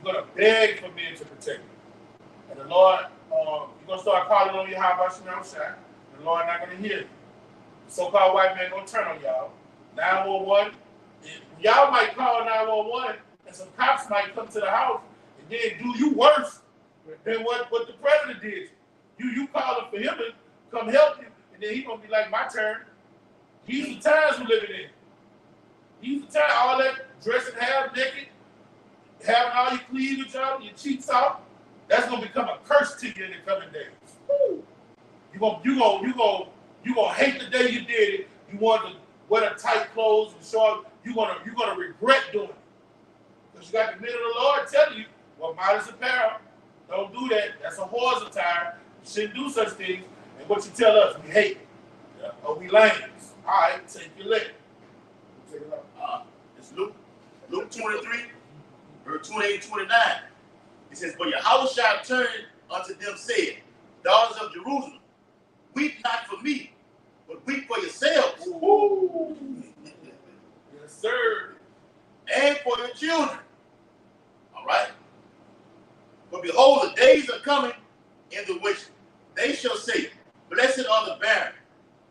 You're gonna beg for men to protect you. And the Lord, you're gonna start calling on your how about you now, shine. The Lord not gonna hear you. The so-called white man gonna turn on y'all. 911. Y'all might call 911, and some cops might come to the house and then do you worse than what the president did. You calling for him to come help you, and then he's gonna be like, my turn. These are times we're living in. These are times, all that dressing half naked, having all your cleavage out, your cheeks out, that's gonna become a curse to you in the coming days. You gonna hate the day you did it. You want to wear the tight clothes and short. You're gonna regret doing it. Because you got the men of the Lord telling you, well, modest apparel, don't do that. That's a whore's attire. You shouldn't do such things. And what you tell us, we hate it. Yeah. Or we lames. All right, take your leg. Take it up. It's Luke 23, verse 28 and 29. It says, but Yahweh shall turn unto them, saying, daughters of Jerusalem, weep not for me, but weep for yourselves. Ooh. Yes, sir. And for your children. All right? But behold, the days are coming in the which they shall say, blessed are the barren,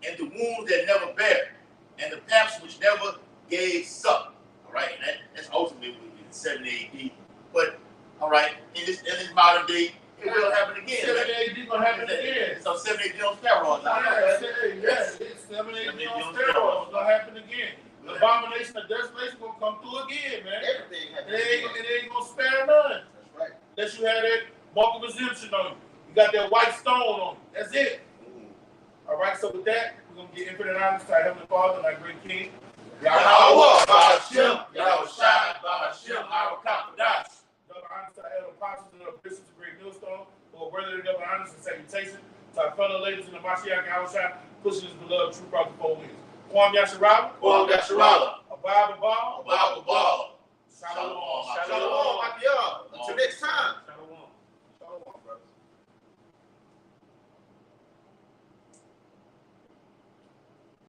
and the wombs that never bare, and the paps which never gave suck. All right, and that's ultimately in 7 AD. But all right, in this modern day, it will happen again. 7 AD gonna happen again. So 7 AD on steroids. Yes, it's 7 AD on steroids. It's gonna happen again. The abomination of desolation gonna come through again, man. Everything happens. It ain't gonna spare none. That's right. Unless you have that mark of exemption on you. You got that white stone on you. That's it. All right, so with that, we're gonna get infinite honors to our Heavenly Father and our great King. Yahweh, Ba'ashem, Yahushua, Ba'ashem, our confidants. Double honors to our elder apostles and the bishops of Great Millstone, who are worthy of double honors and salutation. To our fellow ladies in the Mashiach Yahushua, pushing his beloved true brother 4 wins. Kwam Yasharala, Kwam Yasharala, Abba Baba, Abba